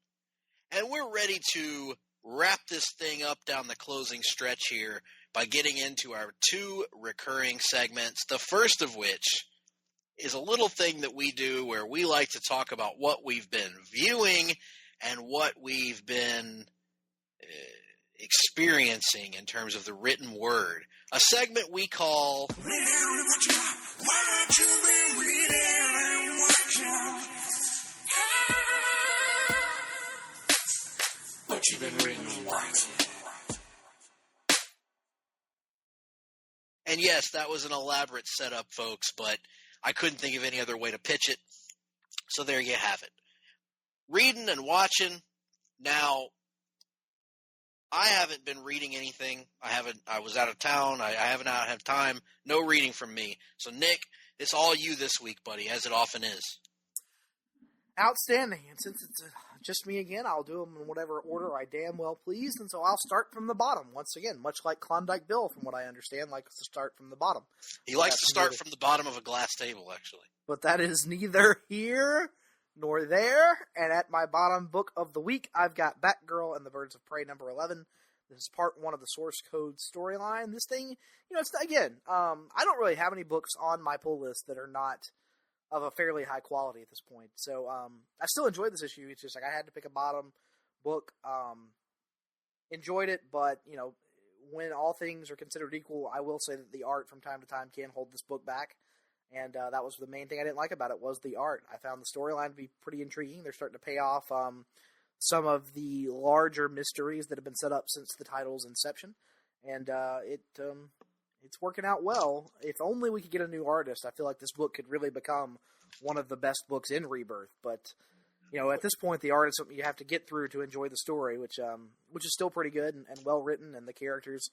And we're ready to wrap this thing up down the closing stretch here by getting into our 2 recurring segments, the first of which is a little thing that we do where we like to talk about what we've been viewing and what we've been experiencing in terms of the written word. A segment we call What you been reading and watching? And yes, that was an elaborate setup, folks, but I couldn't think of any other way to pitch it. So there you have it. Reading and watching. Now, I haven't been reading anything. I was out of town. I haven't had time. No reading from me. So, Nick, it's all you this week, buddy, as it often is. Outstanding. And since it's just me again, I'll do them in whatever order I damn well please. And so I'll start from the bottom. Once again, much like Klondike Bill, from what I understand, likes to start from the bottom. He likes to start from the bottom of a glass table, actually. But that is neither here nor there. And at my bottom book of the week, I've got Batgirl and the Birds of Prey number 11. This is part 1 of the Source Code storyline. This thing, it's, again, I don't really have any books on my pull list that are not of a fairly high quality at this point. So, I still enjoyed this issue. It's just like I had to pick a bottom book. Enjoyed it, but, when all things are considered equal, I will say that the art from time to time can hold this book back. And that was the main thing I didn't like about it, was the art. I found the storyline to be pretty intriguing. They're starting to pay off some of the larger mysteries that have been set up since the title's inception. And it's working out well. If only we could get a new artist, I feel like this book could really become one of the best books in Rebirth. But, at this point, the art is something you have to get through to enjoy the story, which is still pretty good and well-written, and the characters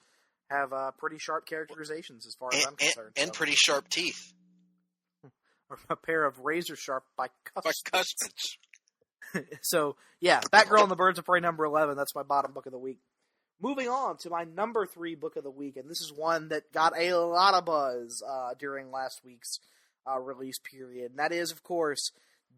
have pretty sharp characterizations as far as I'm concerned. And pretty sharp teeth. A pair of razor-sharp bicuspids. So, yeah, Batgirl and the Birds of Prey number 11, that's my bottom book of the week. Moving on to my number 3 book of the week, and this is one that got a lot of buzz during last week's release period, and that is, of course,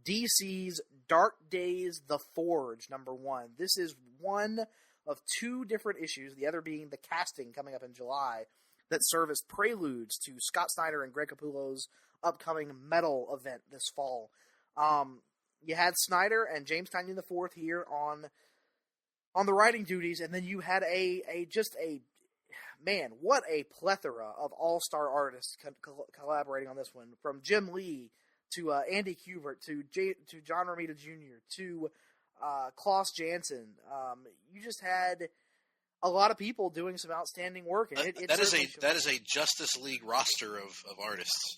DC's Dark Days, The Forge, number 1. This is one of 2 different issues, the other being the casting coming up in July, that serve as preludes to Scott Snyder and Greg Capullo's upcoming Metal event this fall. You had Snyder and James Tynion IV here on the writing duties, and then you had what a plethora of all-star artists collaborating on this one, from Jim Lee to Andy Kubert to John Romita Jr. to Klaus Janson. You just had a lot of people doing some outstanding work, and that is a Justice League roster of artists.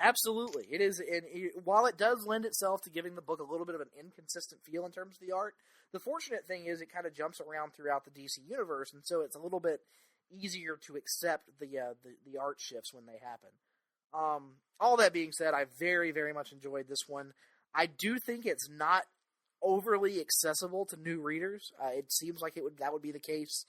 Absolutely, it is. And while it does lend itself to giving the book a little bit of an inconsistent feel in terms of the art, the fortunate thing is it kind of jumps around throughout the DC universe, and so it's a little bit easier to accept the art shifts when they happen. All that being said, I very, very much enjoyed this one. I do think it's not overly accessible to new readers. It seems like that would be the case.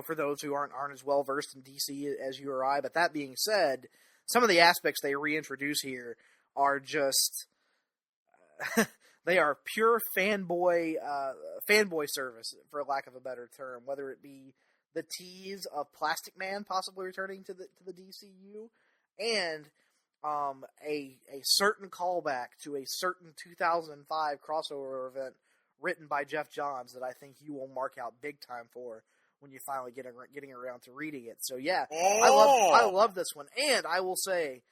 For those who aren't as well versed in DC as you or I. But that being said, some of the aspects they reintroduce here are just they are pure fanboy service, for lack of a better term. Whether it be the tease of Plastic Man possibly returning to the DCU, and a certain callback to a certain 2005 crossover event written by Jeff Johns that I think you will mark out big time for when you finally getting around to reading it. So yeah, I love this one, and I will say,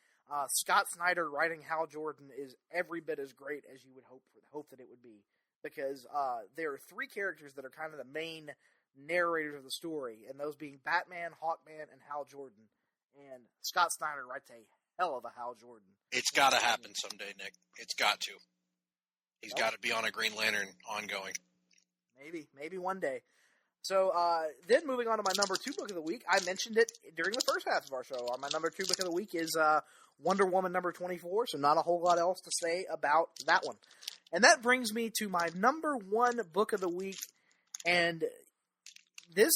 Scott Snyder writing Hal Jordan is every bit as great as you would hope that it would be, because there are 3 characters that are kind of the main narrators of the story, and those being Batman, Hawkman, and Hal Jordan. And Scott Snyder writes a hell of a Hal Jordan. It's got to happen someday, Nick. It's got to. He's got to be on a Green Lantern ongoing. Maybe one day. So, then moving on to my number 2 book of the week, I mentioned it during the first half of our show. My number 2 book of the week is Wonder Woman number 24, so not a whole lot else to say about that one. And that brings me to my number 1 book of the week, and this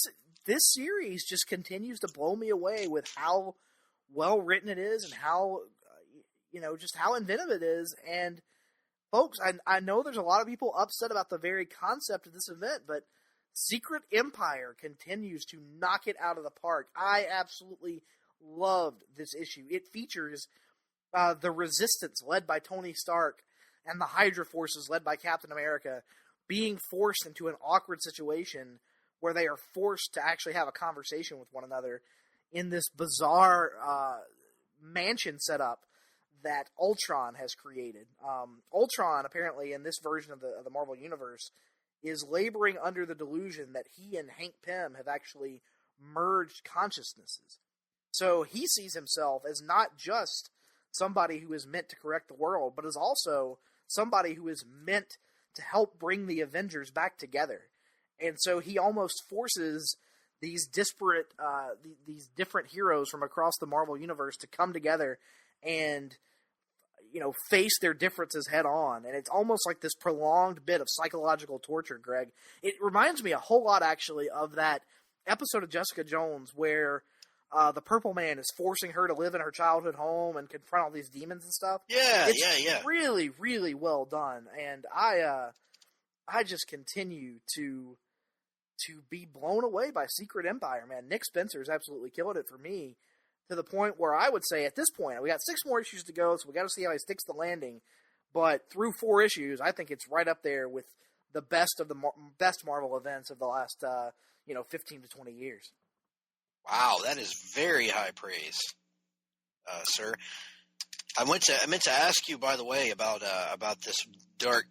series just continues to blow me away with how well written it is and how, just how inventive it is. And folks, I know there's a lot of people upset about the very concept of this event, but Secret Empire continues to knock it out of the park. I absolutely loved this issue. It features the Resistance, led by Tony Stark, and the Hydra forces, led by Captain America, being forced into an awkward situation where they are forced to actually have a conversation with one another in this bizarre mansion setup that Ultron has created. Ultron, apparently, in this version of the Marvel Universe, is laboring under the delusion that he and Hank Pym have actually merged consciousnesses. So he sees himself as not just somebody who is meant to correct the world, but as also somebody who is meant to help bring the Avengers back together. And so he almost forces these disparate, these different heroes from across the Marvel Universe to come together and, face their differences head on. And it's almost like this prolonged bit of psychological torture, Greg. It reminds me a whole lot, actually, of that episode of Jessica Jones where the Purple Man is forcing her to live in her childhood home and confront all these demons and stuff. It's really, really well done. And I just continue to be blown away by Secret Empire, man. Nick Spencer is absolutely killing it for me, to the point where I would say at this point, we got 6 more issues to go, so we got to see how he sticks the landing. But through 4 issues, I think it's right up there with the best of the best Marvel events of the last 15 to 20 years. Wow, that is very high praise, sir. I meant to ask you, by the way, about this Dark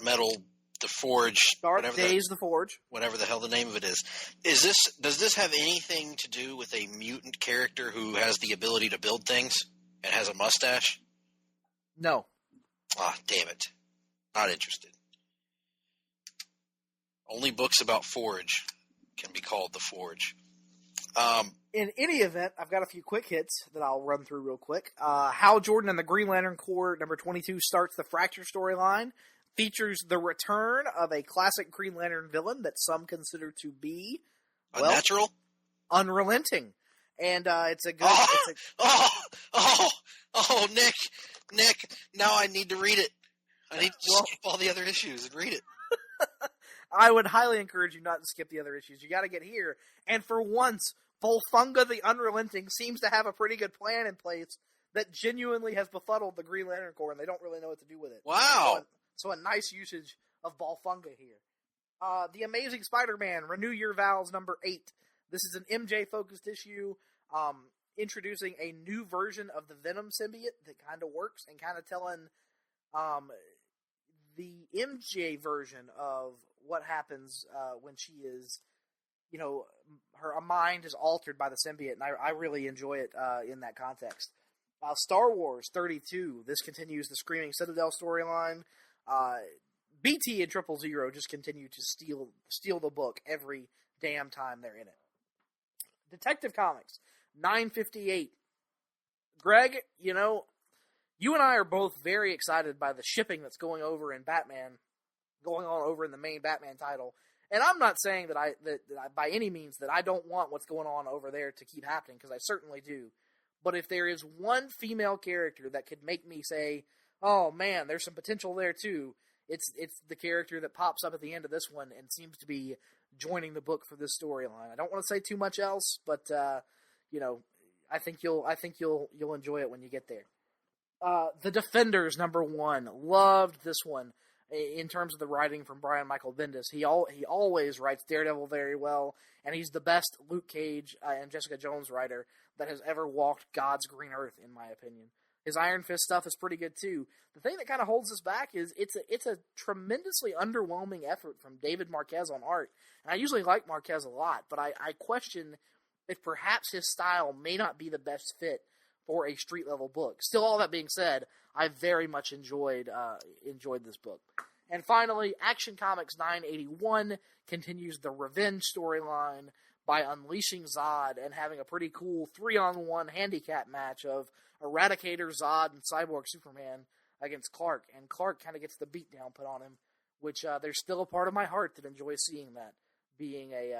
Metal, the Forge, Dark Days, the Forge, whatever the hell the name of it is. Does this have anything to do with a mutant character who has the ability to build things and has a mustache? No. Ah, damn it. Not interested. Only books about Forge can be called the Forge. In any event, I've got a few quick hits that I'll run through real quick. Hal Jordan and the Green Lantern Corps, number 22, starts the Fracture storyline. Features the return of a classic Green Lantern villain that some consider to be unnatural, unrelenting, and it's a good. Nick! Now I need to read it. I need to skip all the other issues and read it. I would highly encourage you not to skip the other issues. You got to get here, and for once, Volfunga the Unrelenting seems to have a pretty good plan in place that genuinely has befuddled the Green Lantern Corps, and they don't really know what to do with it. Wow. So a nice usage of Volfunga here. The Amazing Spider-Man, Renew Your Vows, number 8. This is an MJ-focused issue, introducing a new version of the Venom symbiote that kind of works, and kind of telling the MJ version of what happens when she is, her mind is altered by the symbiote, and I really enjoy it in that context. Star Wars 32, this continues the Screaming Citadel storyline. BT and 000 just continue to steal the book every damn time they're in it. Detective Comics 958. Greg, you and I are both very excited by the shipping that's going on over in the main Batman title. And I'm not saying that I by any means that I don't want what's going on over there to keep happening, because I certainly do. But if there is one female character that could make me say, oh man, there's some potential there too, it's the character that pops up at the end of this one and seems to be joining the book for this storyline. I don't want to say too much else, but I think you'll enjoy it when you get there. The Defenders, number 1, loved this one in terms of the writing from Brian Michael Bendis. He always writes Daredevil very well, and he's the best Luke Cage and Jessica Jones writer that has ever walked God's green earth, in my opinion. His Iron Fist stuff is pretty good too. The thing that kind of holds us back is it's a tremendously underwhelming effort from David Marquez on art. And I usually like Marquez a lot, but I question if perhaps his style may not be the best fit for a street level book. Still, all that being said, I very much enjoyed this book. And finally, Action Comics 981 continues the Revenge storyline by unleashing Zod and having a pretty cool 3-on-1 handicap match of Eradicator, Zod, and Cyborg Superman against Clark. And Clark kind of gets the beatdown put on him, which there's still a part of my heart that enjoys seeing that, being a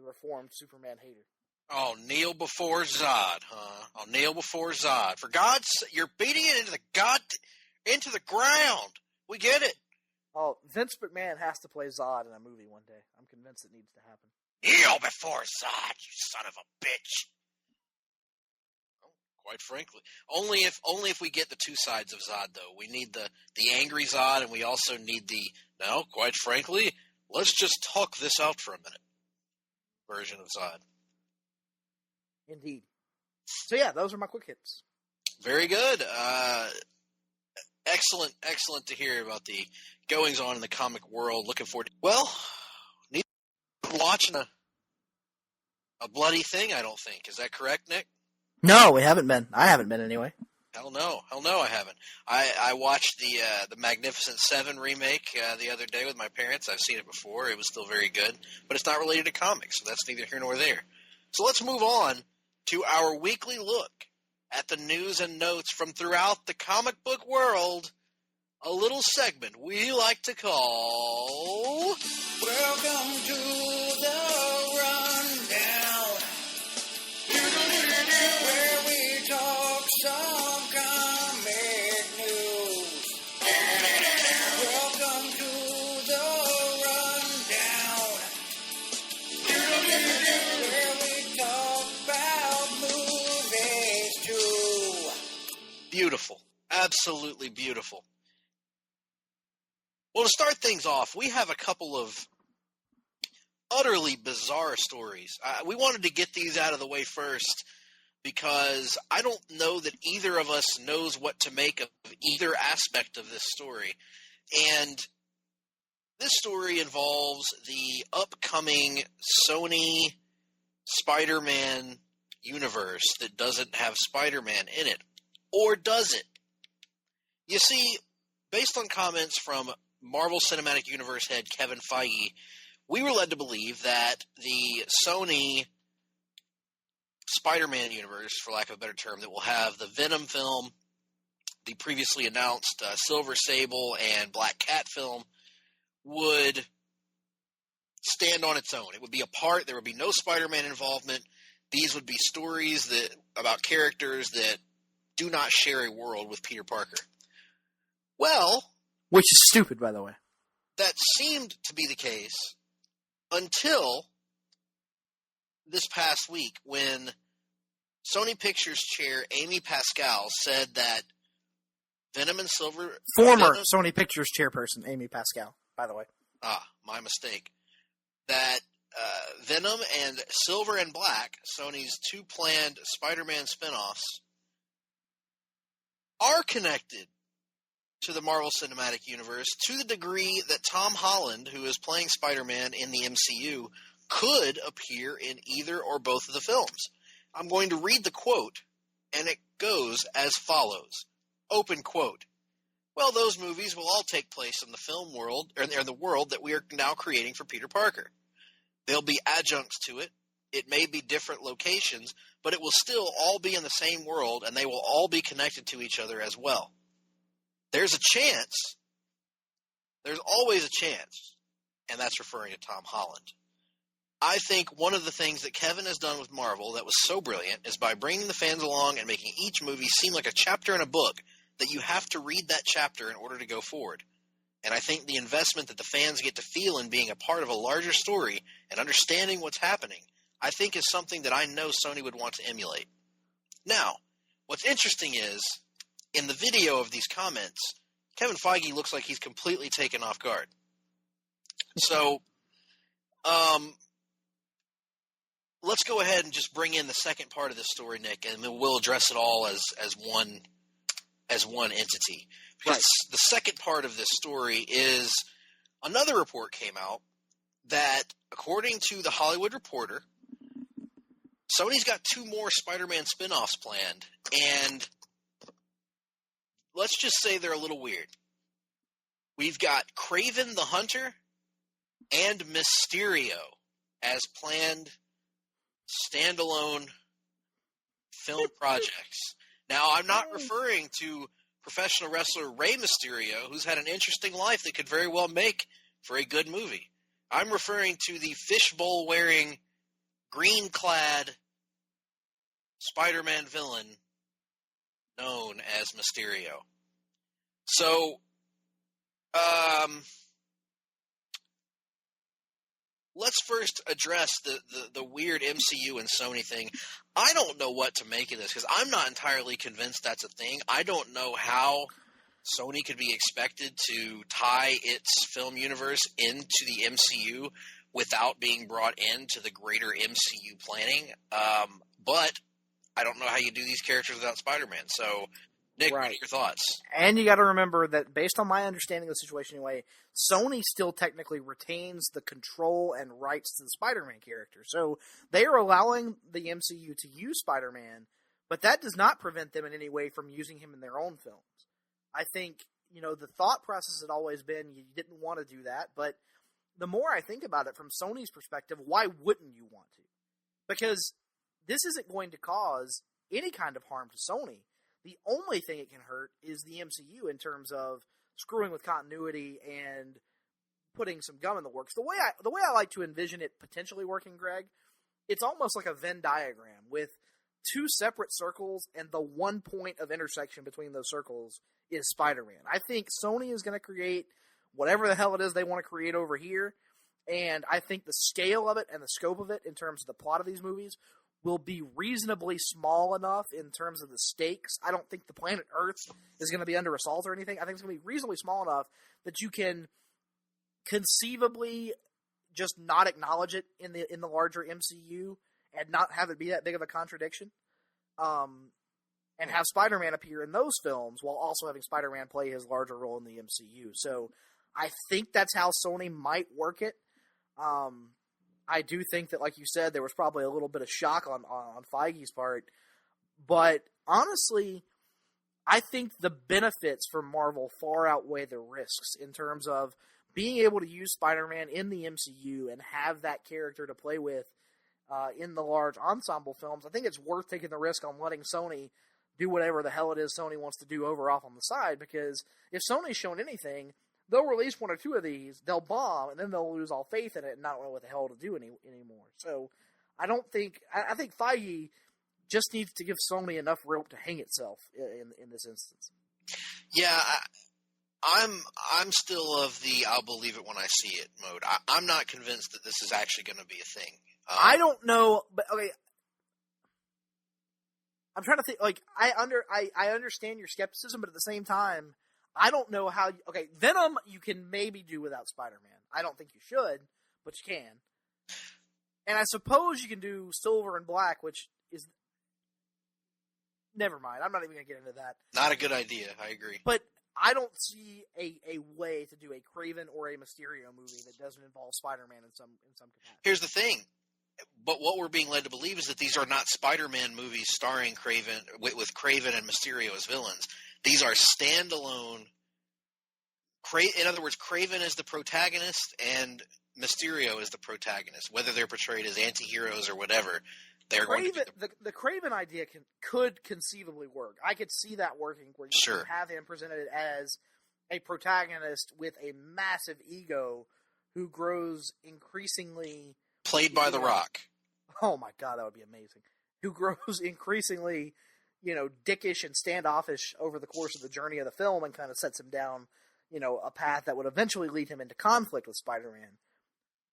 reformed Superman hater. Oh, kneel before Zod, huh? I'll kneel before Zod. For God's sake, you're beating it into the ground. We get it. Oh, Vince McMahon has to play Zod in a movie one day. I'm convinced it needs to happen. Kneel before Zod, you son of a bitch. Oh, quite frankly, only if we get the two sides of Zod, though. We need the angry Zod, and we also need quite frankly, let's just talk this out for a minute version of Zod. Indeed. So yeah, those are my quick hits. Very good. Excellent to hear about the goings on in the comic world. Looking forward to, watching a bloody thing, I don't think. Is that correct, Nick? No, we haven't been. I haven't been anyway. Hell no, I haven't. I watched the Magnificent Seven remake the other day with my parents. I've seen it before. It was still very good, but it's not related to comics, so that's neither here nor there. So let's move on to our weekly look at the news and notes from throughout the comic book world. A little segment we like to call Welcome to the Rundown, where we talk some comic news. Welcome to the Rundown, where we talk about movies too. Beautiful. Absolutely beautiful. Well, to start things off, we have a couple of utterly bizarre stories. We wanted to get these out of the way first because I don't know that either of us knows what to make of either aspect of this story. And this story involves the upcoming Sony Spider-Man universe that doesn't have Spider-Man in it. Or does it? You see, based on comments from Marvel Cinematic Universe head Kevin Feige, we were led to believe that the Sony Spider-Man universe, for lack of a better term, that will have the Venom film, the previously announced Silver Sable and Black Cat film, would stand on its own. It would be apart. There would be no Spider-Man involvement. These would be stories that about characters that do not share a world with Peter Parker. Well, which is stupid, by the way. That seemed to be the case until this past week when Sony Pictures chair Amy Pascal said that Venom and Silver... Former Sony Pictures chairperson Amy Pascal, by the way. My mistake. That Venom and Silver and Black, Sony's two planned Spider-Man spinoffs, are connected to the Marvel Cinematic Universe to the degree that Tom Holland, who is playing Spider-Man in the MCU, could appear in either or both of the films. I'm going to read the quote, and it goes as follows. Open quote. Well, those movies will all take place in the film world, or in the world that we are now creating for Peter Parker. They'll be adjuncts to it. It may be different locations, but it will still all be in the same world, and they will all be connected to each other as well. There's a chance, there's always a chance, and that's referring to Tom Holland. I think one of the things that Kevin has done with Marvel that was so brilliant is by bringing the fans along and making each movie seem like a chapter in a book that you have to read that chapter in order to go forward. And I think the investment that the fans get to feel in being a part of a larger story and understanding what's happening, I think is something that I know Sony would want to emulate. Now, what's interesting is, in the video of these comments, Kevin Feige looks like he's completely taken off guard. So, let's go ahead and just bring in the second part of this story, Nick, and then we'll address it all as one entity. Because the second part of this story is another report came out that, according to the Hollywood Reporter, Sony's got 2 more Spider-Man spinoffs planned, and let's just say they're a little weird. We've got Kraven the Hunter and Mysterio as planned standalone film projects. Now, I'm not referring to professional wrestler Rey Mysterio, who's had an interesting life that could very well make for a good movie. I'm referring to the fishbowl-wearing, green-clad Spider-Man villain known as Mysterio. So, let's first address the weird MCU and Sony thing. I don't know what to make of this because I'm not entirely convinced that's a thing. I don't know how Sony could be expected to tie its film universe into the MCU without being brought into the greater MCU planning. But I don't know how you do these characters without Spider-Man. So Nick, what are your thoughts? And you got to remember that based on my understanding of the situation anyway, Sony still technically retains the control and rights to the Spider-Man character. So they are allowing the MCU to use Spider-Man, but that does not prevent them in any way from using him in their own films. I think, the thought process had always been you didn't want to do that, but the more I think about it from Sony's perspective, why wouldn't you want to? Because this isn't going to cause any kind of harm to Sony. The only thing it can hurt is the MCU in terms of screwing with continuity and putting some gum in the works. The way I like to envision it potentially working, Greg, it's almost like a Venn diagram with two separate circles, and the one point of intersection between those circles is Spider-Man. I think Sony is going to create whatever the hell it is they want to create over here, and I think the scale of it and the scope of it in terms of the plot of these movies will be reasonably small enough in terms of the stakes. I don't think the planet Earth is going to be under assault or anything. I think it's going to be reasonably small enough that you can conceivably just not acknowledge it in the larger MCU and not have it be that big of a contradiction. And have Spider-Man appear in those films while also having Spider-Man play his larger role in the MCU. So I think that's how Sony might work it. I do think that, like you said, there was probably a little bit of shock on Feige's part. But honestly, I think the benefits for Marvel far outweigh the risks in terms of being able to use Spider-Man in the MCU and have that character to play with in the large ensemble films. I think it's worth taking the risk on letting Sony do whatever the hell it is Sony wants to do over off on the side, because if Sony's shown anything, they'll release one or two of these, they'll bomb, and then they'll lose all faith in it and not know what the hell to do anymore. So I think Feige just needs to give Sony enough rope to hang itself in this instance. Yeah, I'm still of the I'll believe it when I see it mode. I'm not convinced that this is actually going to be a thing. I don't know, but okay. I'm trying to think. Like I understand your skepticism, but at the same time, I don't know how. Okay, Venom you can maybe do without Spider-Man. I don't think you should, but you can. And I suppose you can do Silver and Black, which is never mind. I'm not even going to get into that. Not a good idea. I agree. But I don't see a way to do a Kraven or a Mysterio movie that doesn't involve Spider-Man in some capacity. Here's the thing. But what we're being led to believe is that these are not Spider-Man movies starring Kraven with Kraven and Mysterio as villains. These are standalone. In other words, Kraven is the protagonist and Mysterio is the protagonist. Whether they're portrayed as anti-heroes or whatever, they're going to be the Kraven idea could conceivably work. I could see that working where you can have him presented as a protagonist with a massive ego who grows increasingly... Played by The Rock. Oh my God, that would be amazing. Who grows increasingly, dickish and standoffish over the course of the journey of the film and kind of sets him down, a path that would eventually lead him into conflict with Spider-Man.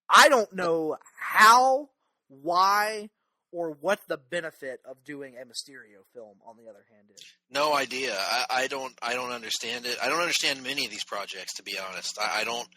I don't know how, why, or what the benefit of doing a Mysterio film, on the other hand, is. No idea. I don't understand it. I don't understand many of these projects, to be honest. I don't.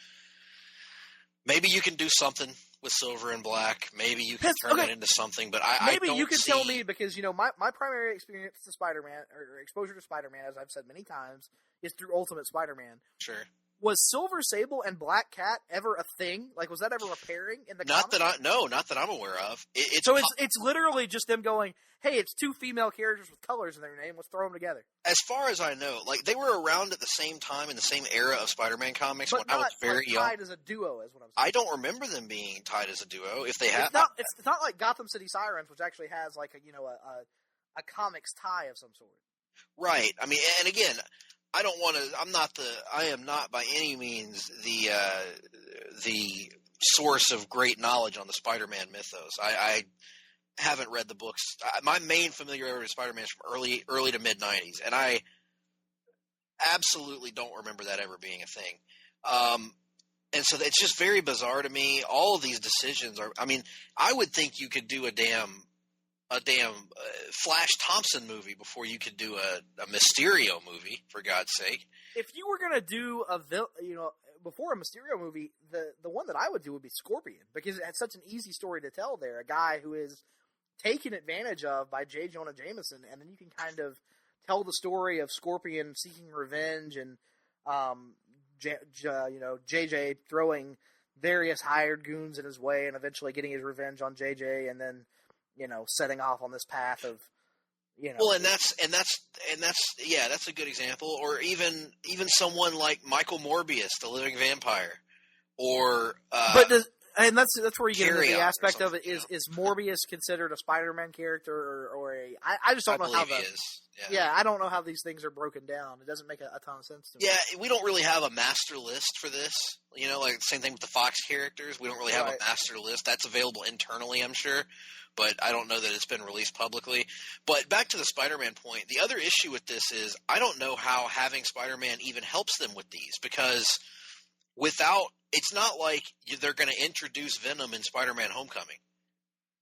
Maybe you can do something with Silver and Black. Maybe you can turn it into something, but I don't you can tell me, because my primary experience to Spider-Man, or exposure to Spider-Man, as I've said many times, is through Ultimate Spider-Man. Sure. Was Silver Sable and Black Cat ever a thing? Like, was that ever a pairing in the comics? Not that I'm aware of. It's literally just them going, hey, it's two female characters with colors in their name, let's throw them together. As far as I know, like, they were around at the same time in the same era of Spider-Man comics when I was very young. Tied as a duo, is what I'm saying. I don't remember them being tied as a duo. If they have, it's not like Gotham City Sirens, which actually has like a comics tie of some sort. Right. I mean, and again, I don't want to. I am not by any means the source of great knowledge on the Spider-Man mythos. I haven't read the books. My main familiarity with Spider-Man is from early to mid '90s, and I absolutely don't remember that ever being a thing. And so it's just very bizarre to me. All of these decisions are. I mean, I would think you could do a damn Flash Thompson movie before you could do a Mysterio movie, for God's sake. If you were gonna do before a Mysterio movie, the one that I would do would be Scorpion, because it had such an easy story to tell there. A guy who is taken advantage of by J. Jonah Jameson, and then you can kind of tell the story of Scorpion seeking revenge and JJ throwing various hired goons in his way and eventually getting his revenge on JJ, and then setting off on this path of Well, and that's a good example. Or even someone like Michael Morbius, the Living Vampire, or and that's where you get into the aspect of it. Is Morbius considered a Spider-Man character or a? I just don't know how he is. Yeah, I don't know how these things are broken down. It doesn't make a ton of sense to me. Yeah, we don't really have a master list for this. Like the same thing with the Fox characters. We don't really have a master list. That's available internally, I'm sure, but I don't know that it's been released publicly. But back to the Spider-Man point, the other issue with this is I don't know how having Spider-Man even helps them with these, because it's not like they're going to introduce Venom in Spider-Man Homecoming.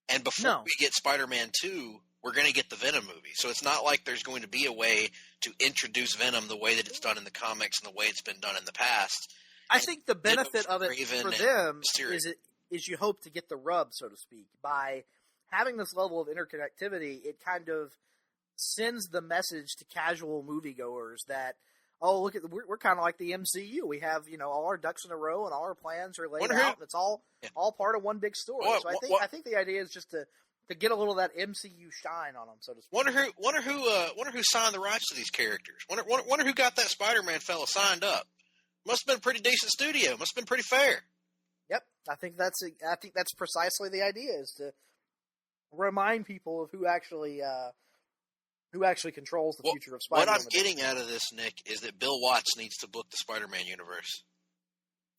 And before we get Spider-Man 2, we're going to get the Venom movie. So it's not like there's going to be a way to introduce Venom the way that it's done in the comics and the way it's been done in the past. I think the benefit of it for them is you hope to get the rub, so to speak. By having this level of interconnectivity, it kind of sends the message to casual moviegoers that, oh, look, we're kind of like the MCU. We have, all our ducks in a row and all our plans are laid out, and it's all part of one big story. I think the idea is just to get a little of that MCU shine on them, so to speak. Wonder who signed the rights to these characters. Wonder who got that Spider-Man fella signed up. Must have been a pretty decent studio. Must have been pretty fair. Yep, I think that's precisely the idea, is to remind people of who actually controls the future of Spider-Man. What I'm getting out of this, Nick, is that Bill Watts needs to book the Spider-Man universe.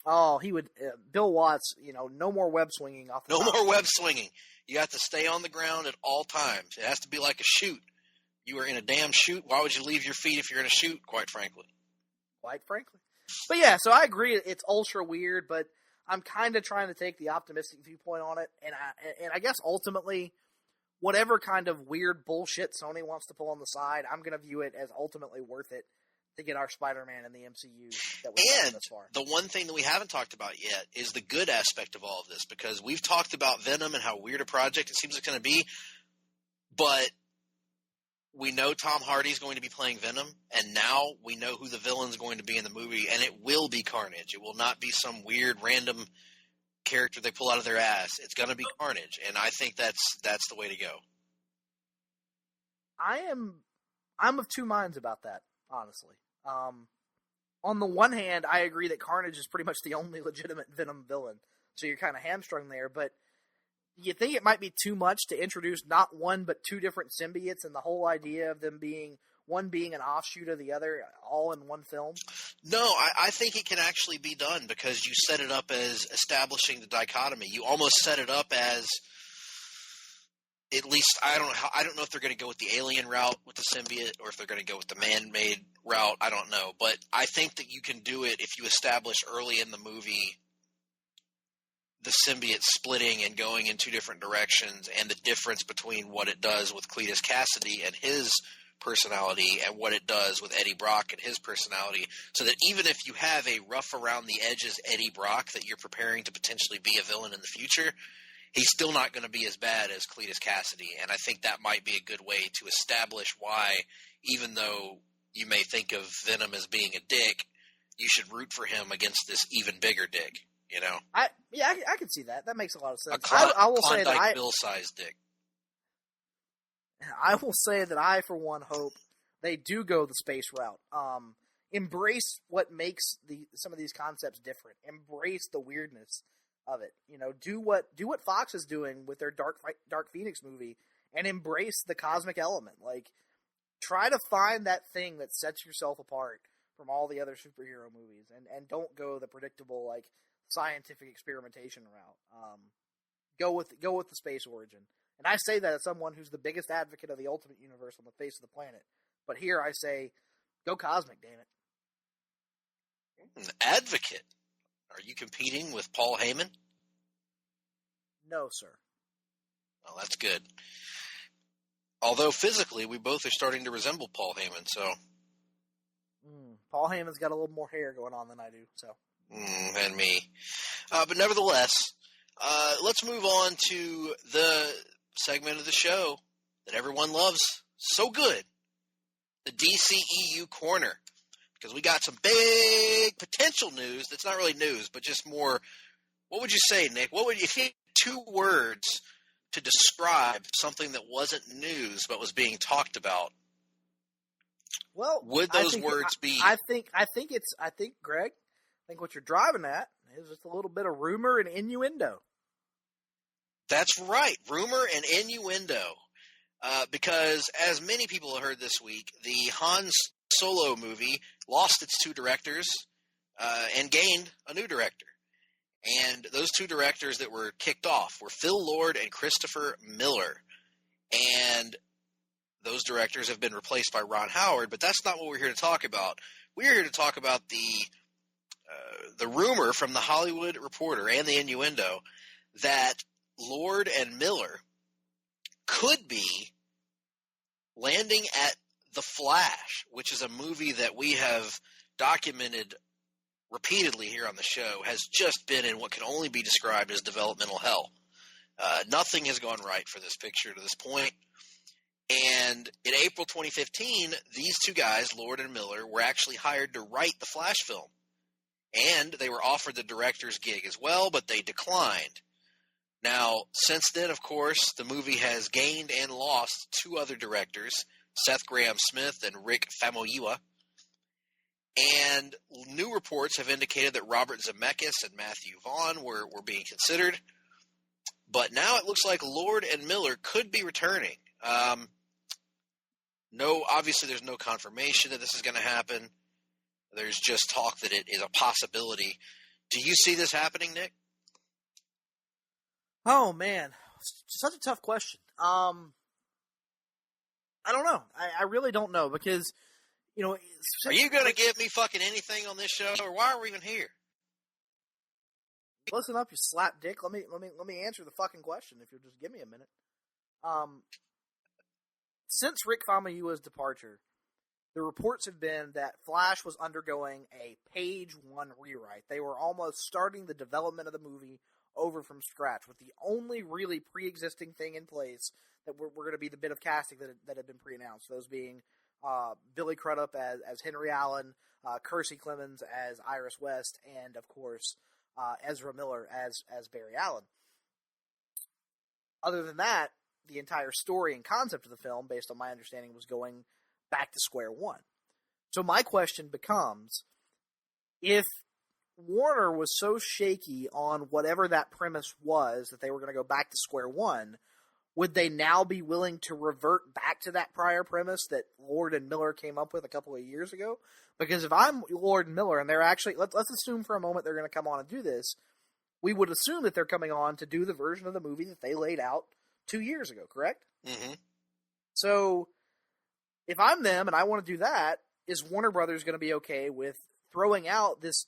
Oh, he would. Bill Watts, no more web swinging off the top. No more web swinging. You have to stay on the ground at all times. It has to be like a shoot. You are in a damn shoot. Why would you leave your feet if you're in a shoot, quite frankly? But yeah, so I agree it's ultra weird, but I'm kind of trying to take the optimistic viewpoint on it, and I guess ultimately, whatever kind of weird bullshit Sony wants to pull on the side, I'm going to view it as ultimately worth it to get our Spider-Man in the MCU that we've done this far. The one thing that we haven't talked about yet is the good aspect of all of this, because we've talked about Venom and how weird a project it seems it's going to be, but we know Tom Hardy's going to be playing Venom, and now we know who the villain's going to be in the movie, and it will be Carnage. It will not be some weird random character they pull out of their ass. It's going to be Carnage, and I think that's the way to go. I'm of two minds about that, honestly. On the one hand, I agree that Carnage is pretty much the only legitimate Venom villain, so you're kind of hamstrung there, but you think it might be too much to introduce not one but two different symbiotes, and the whole idea of them being one being an offshoot of the other all in one film? No, I think it can actually be done, because you set it up as establishing the dichotomy. You almost set it up as, at least, I don't know if they're going to go with the alien route with the symbiote or if they're going to go with the man-made route. I don't know. But I think that you can do it if you establish early in the movie the symbiote splitting and going in two different directions, and the difference between what it does with Cletus Cassidy and his personality and what it does with Eddie Brock and his personality, so that even if you have a rough around the edges Eddie Brock that you're preparing to potentially be a villain in the future, he's still not going to be as bad as Cletus Cassidy. And I think that might be a good way to establish why, even though you may think of Venom as being a dick, you should root for him against this even bigger dick, I can see that. That makes a lot of sense. I will say that Bill-sized dick. I will say that I, for one, hope they do go the space route. Embrace what makes some of these concepts different. Embrace the weirdness of it. Do what Fox is doing with their Dark Phoenix movie, and embrace the cosmic element. Like, try to find that thing that sets yourself apart from all the other superhero movies, and don't go the predictable, like, scientific experimentation route. Go with the space origin. And I say that as someone who's the biggest advocate of the Ultimate Universe on the face of the planet. But here I say, go cosmic, damn it. An advocate? Are you competing with Paul Heyman? No, sir. Well, that's good. Although physically, we both are starting to resemble Paul Heyman, so. Paul Heyman's got a little more hair going on than I do, so. And me. But nevertheless, let's move on to the segment of the show that everyone loves so good the DCEU corner, because we got some big potential news that's not really news, but just more. What would you say, Nick? If you had 2 words to describe something that wasn't news but was being talked about? Well, would those words be? I think Greg, what you're driving at is just a little bit of rumor and innuendo. That's right, rumor and innuendo. Because as many people have heard this week, the Han Solo movie lost its 2 directors and gained a new director. And those 2 directors that were kicked off were Phil Lord and Christopher Miller. And those directors have been replaced by Ron Howard, but that's not what we're here to talk about. We're here to talk about the rumor from the Hollywood Reporter and the innuendo that Lord and Miller could be landing at The Flash, which is a movie that we have documented repeatedly here on the show, has just been in what can only be described as developmental hell. Nothing has gone right for this picture to this point. And in April 2015, these 2 guys, Lord and Miller, were actually hired to write the Flash film. And they were offered the director's gig as well, but they declined. Now, since then, of course, the movie has gained and lost 2 other directors, Seth Grahame-Smith and Rick Famuyiwa. And new reports have indicated that Robert Zemeckis and Matthew Vaughn were being considered. But now it looks like Lord and Miller could be returning. Obviously there's no confirmation that this is going to happen. There's just talk that it is a possibility. Do you see this happening, Nick? Oh, man. Such a tough question. I don't know. I really don't know because, are you going to give me fucking anything on this show, or why are we even here? Listen up, you slap dick. Let me answer the fucking question if you'll just give me a minute. Since Rick Famuyiwa's departure, the reports have been that Flash was undergoing a page 1 rewrite. They were almost starting the development of the movie over from scratch, with the only really pre-existing thing in place that were going to be the bit of casting that had been pre-announced. Those being Billy Crudup as Henry Allen, Kiersey Clemons as Iris West, and of course Ezra Miller as Barry Allen. Other than that, the entire story and concept of the film, based on my understanding, was going back to square one. So my question becomes, if Warner was so shaky on whatever that premise was that they were going to go back to square one, would they now be willing to revert back to that prior premise that Lord and Miller came up with a couple of years ago? Because if I'm Lord and Miller and they're actually, let's assume for a moment they're going to come on and do this, we would assume that they're coming on to do the version of the movie that they laid out 2 years ago, correct? Mm-hmm. So if I'm them and I want to do that, is Warner Brothers going to be okay with throwing out this,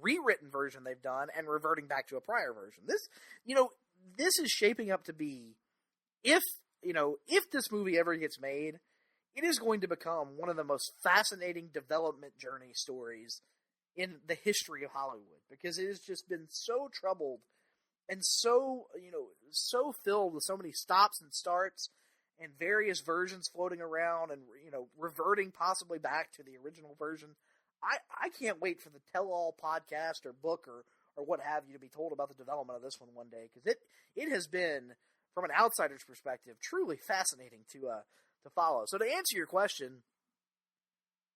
rewritten version they've done and reverting back to a prior version? This is shaping up to be, if this movie ever gets made, it is going to become one of the most fascinating development journey stories in the history of Hollywood, because it has just been so troubled and so filled with so many stops and starts and various versions floating around and, reverting possibly back to the original version. I can't wait for the tell-all podcast or book or what have you to be told about the development of this one day, because it has been, from an outsider's perspective, truly fascinating to follow. So to answer your question,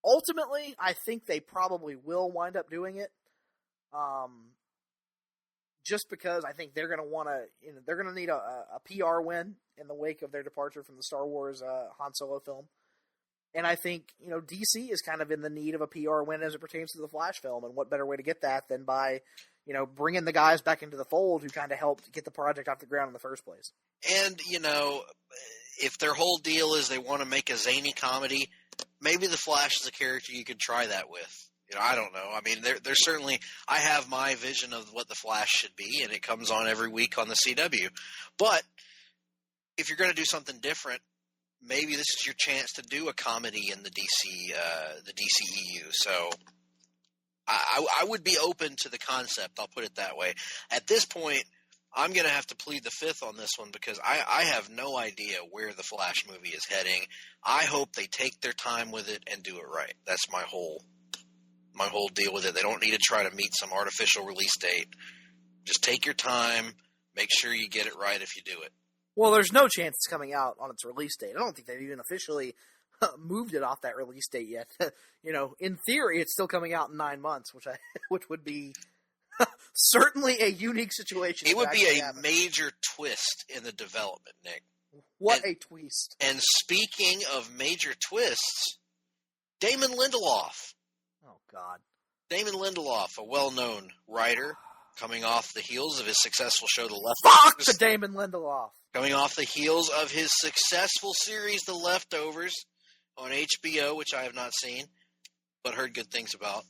ultimately, I think they probably will wind up doing it. Just because I think they're going to want to, they're going to need a PR win in the wake of their departure from the Star Wars Han Solo film. And I think, DC is kind of in the need of a PR win as it pertains to the Flash film. And what better way to get that than by, bringing the guys back into the fold who kind of helped get the project off the ground in the first place. And, if their whole deal is they want to make a zany comedy, maybe the Flash is a character you could try that with. I don't know. I mean, there's certainly – I have my vision of what the Flash should be, and it comes on every week on the CW. But if you're going to do something different, maybe this is your chance to do a comedy in the DCEU. So I would be open to the concept. I'll put it that way. At this point, I'm going to have to plead the fifth on this one because I have no idea where the Flash movie is heading. I hope they take their time with it and do it right. That's my whole deal with it. They don't need to try to meet some artificial release date. Just take your time. Make sure you get it right if you do it. Well, there's no chance it's coming out on its release date. I don't think they've even officially moved it off that release date yet. In theory, it's still coming out in 9 months, which would be certainly a unique situation. It would be a major twist in the development, Nick. What a twist. And speaking of major twists, Damon Lindelof. Oh, God. Damon Lindelof, a well-known writer, coming off the heels of his successful show, The Leftovers. Fuck the Damon Lindelof. Coming off the heels of his successful series, The Leftovers, on HBO, which I have not seen, but heard good things about.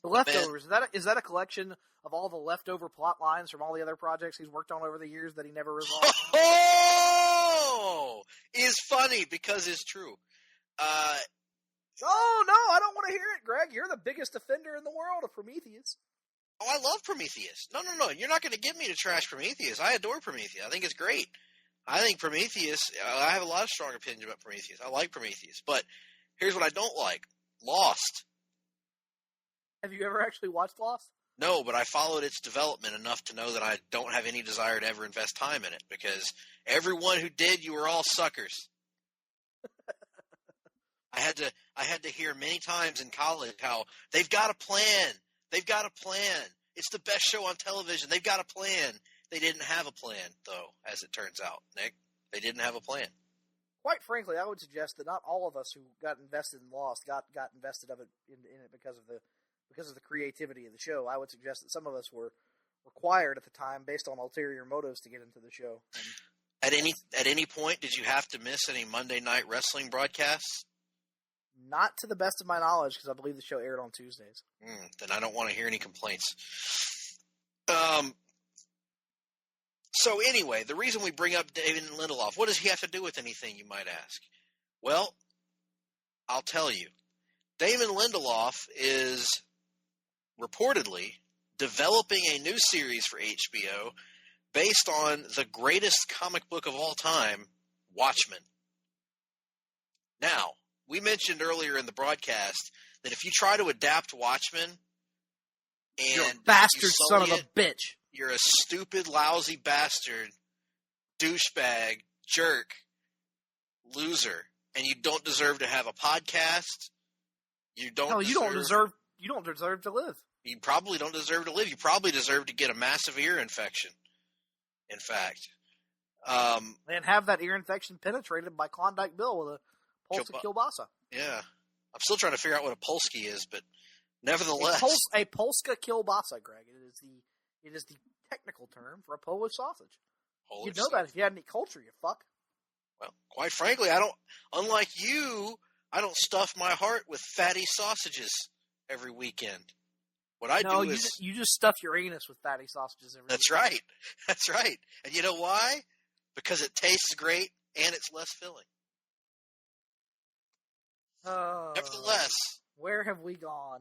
The Leftovers, is that a collection of all the leftover plot lines from all the other projects he's worked on over the years that he never resolved? Oh! Is funny because it's true. Oh, no, I don't want to hear it, Greg. You're the biggest offender in the world of Prometheus. Oh, I love Prometheus. No. You're not going to get me to trash Prometheus. I adore Prometheus. I think it's great. I think Prometheus, I have a lot of strong opinions about Prometheus. I like Prometheus. But here's what I don't like. Lost. Have you ever actually watched Lost? No, but I followed its development enough to know that I don't have any desire to ever invest time in it. Because everyone who did, you were all suckers. I had to hear many times in college how they've got a plan. They've got a plan. It's the best show on television. They've got a plan. They didn't have a plan, though, as it turns out, Nick. They didn't have a plan. Quite frankly, I would suggest that not all of us who got invested in Lost got invested in it because of the creativity of the show. I would suggest that some of us were required at the time, based on ulterior motives, to get into the show. At any point, did you have to miss any Monday Night Wrestling broadcasts? Not to the best of my knowledge, because I believe the show aired on Tuesdays. Then I don't want to hear any complaints. So anyway, the reason we bring up David Lindelof, what does he have to do with anything, you might ask? Well, I'll tell you. Damon Lindelof is reportedly developing a new series for HBO based on the greatest comic book of all time, Watchmen. Now, we mentioned earlier in the broadcast that if you try to adapt Watchmen and you're a bastard son of a bitch. You're a stupid, lousy bastard, douchebag, jerk, loser, and you don't deserve to have a podcast. You don't deserve to live. You probably don't deserve to live. You probably deserve to get a massive ear infection. In fact. And have that ear infection penetrated by Klondike Bill with a Polska kielbasa. Yeah. I'm still trying to figure out what a Polski is, but nevertheless. A Polska kielbasa, Greg. It is the technical term for a Polish sausage. You'd know that if you had any culture, you fuck. Well, quite frankly, unlike you, I don't stuff my heart with fatty sausages every weekend. What I do is... you just stuff your anus with fatty sausages every That's weekend. right. That's right. And you know why? Because it tastes great and it's less filling. Nevertheless. Where have we gone?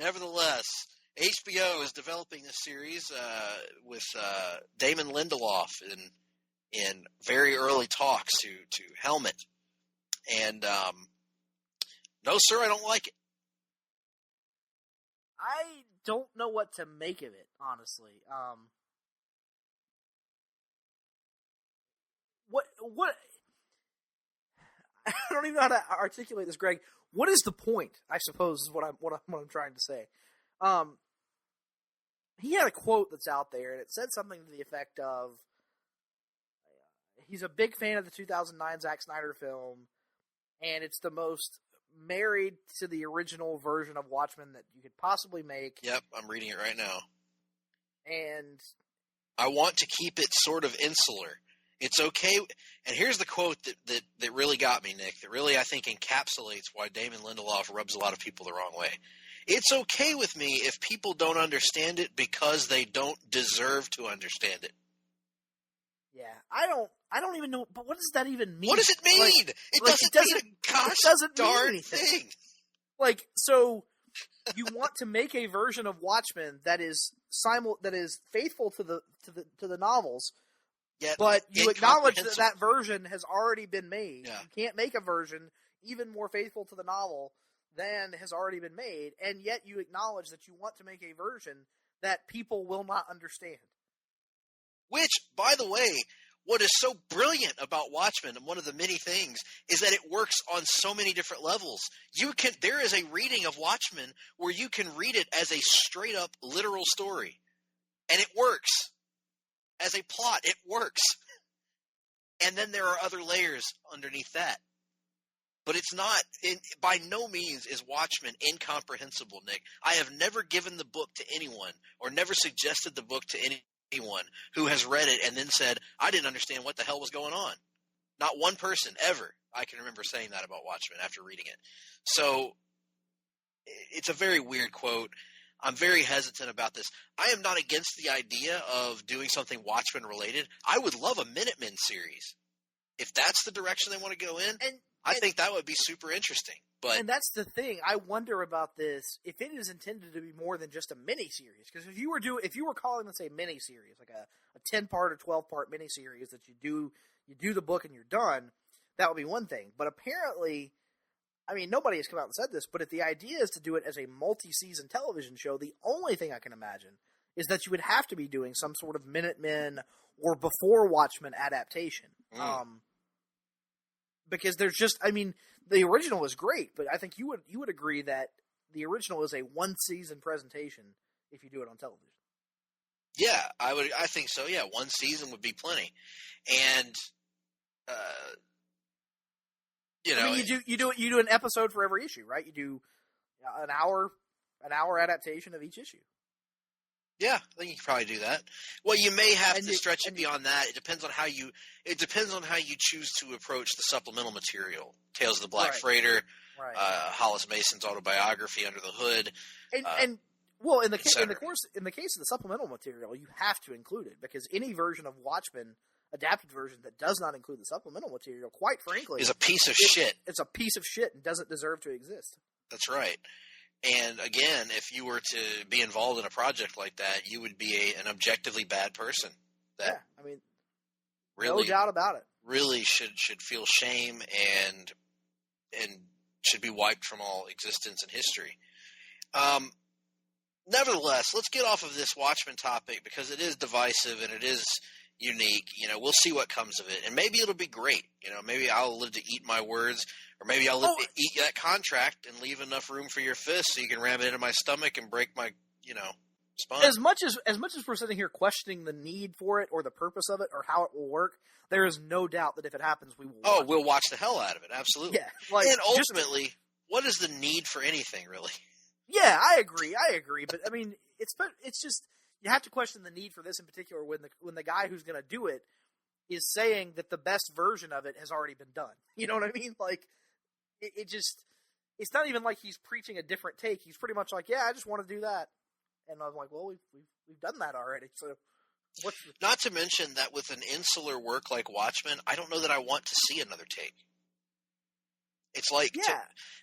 Nevertheless, HBO is developing this series with Damon Lindelof in very early talks to helm it. And no, sir, I don't like it. I don't know what to make of it, honestly. What? I don't even know how to articulate this, Greg. What is the point? I suppose is what I'm trying to say. He had a quote that's out there, and it said something to the effect of, he's a big fan of the 2009 Zack Snyder film, and it's the most married to the original version of Watchmen that you could possibly make. Yep, I'm reading it right now. And I want to keep it sort of insular. It's okay. And here's the quote that really got me, Nick, that really, I think, encapsulates why Damon Lindelof rubs a lot of people the wrong way. It's okay with me if people don't understand it because they don't deserve to understand it. Yeah, I don't even know, but what does that even mean? What does it mean? It doesn't mean a gosh darn thing. Like, so you want to make a version of Watchmen that is faithful to the novels, but you acknowledge that version has already been made. Yeah. You can't make a version even more faithful to the novel than has already been made, and yet you acknowledge that you want to make a version that people will not understand. Which, by the way, what is so brilliant about Watchmen, and one of the many things, is that it works on so many different levels. There is a reading of Watchmen where you can read it as a straight-up literal story, and it works. As a plot, it works. And then there are other layers underneath that. But it's not, by no means is Watchmen incomprehensible, Nick. I have never given the book to anyone or never suggested the book to anyone who has read it and then said, I didn't understand what the hell was going on. Not one person ever I can remember saying that about Watchmen after reading it. So it's a very weird quote. I'm very hesitant about this. I am not against the idea of doing something Watchmen related. I would love a Minutemen series. If that's the direction they want to go in, I think that would be super interesting. And that's the thing. I wonder about this, if it is intended to be more than just a mini-series. Because if you were calling this a mini-series, like a 10-part or 12-part mini-series that you do the book and you're done, that would be one thing. But apparently, I mean, nobody has come out and said this, but if the idea is to do it as a multi-season television show, the only thing I can imagine is that you would have to be doing some sort of Minutemen or before Watchmen adaptation. Because there's just, I mean, the original is great, but I think you would agree that the original is a one-season presentation if you do it on television. Yeah, I think so. Yeah, one season would be plenty, and I mean, you do an episode for every issue, right? You do an hour adaptation of each issue. Yeah, I think you can probably do that. Well, you may have to stretch it beyond that. It depends on how you choose to approach the supplemental material. Tales of the Black Freighter, Hollis Mason's autobiography, Under the Hood, in the case of the supplemental material, you have to include it because any version of Watchmen adapted version that does not include the supplemental material, quite frankly, is a piece of shit. It's a piece of shit and doesn't deserve to exist. That's right. And again, if you were to be involved in a project like that, you would be an objectively bad person. Yeah, I mean, really, no doubt about it. Really should feel shame and should be wiped from all existence and history. Nevertheless, let's get off of this Watchmen topic because it is divisive and it is unique. You know, we'll see what comes of it, and maybe it'll be great. You know, maybe I'll live to eat my words, or maybe I'll live to eat that contract and leave enough room for your fist so you can ram it into my stomach and break my, spine. As much as we're sitting here questioning the need for it or the purpose of it or how it will work, there is no doubt that if it happens, we will. We'll watch the hell out of it. Absolutely. Yeah. And ultimately, what is the need for anything, really? Yeah, I agree. But I mean, it's just you have to question the need for this in particular when the guy who's going to do it is saying that the best version of it has already been done. You know what I mean? Like it's not even like he's preaching a different take. He's pretty much like, yeah, I just want to do that. And I'm like, well, we've done that already. So not to mention that with an insular work like Watchmen, I don't know that I want to see another take. It's like,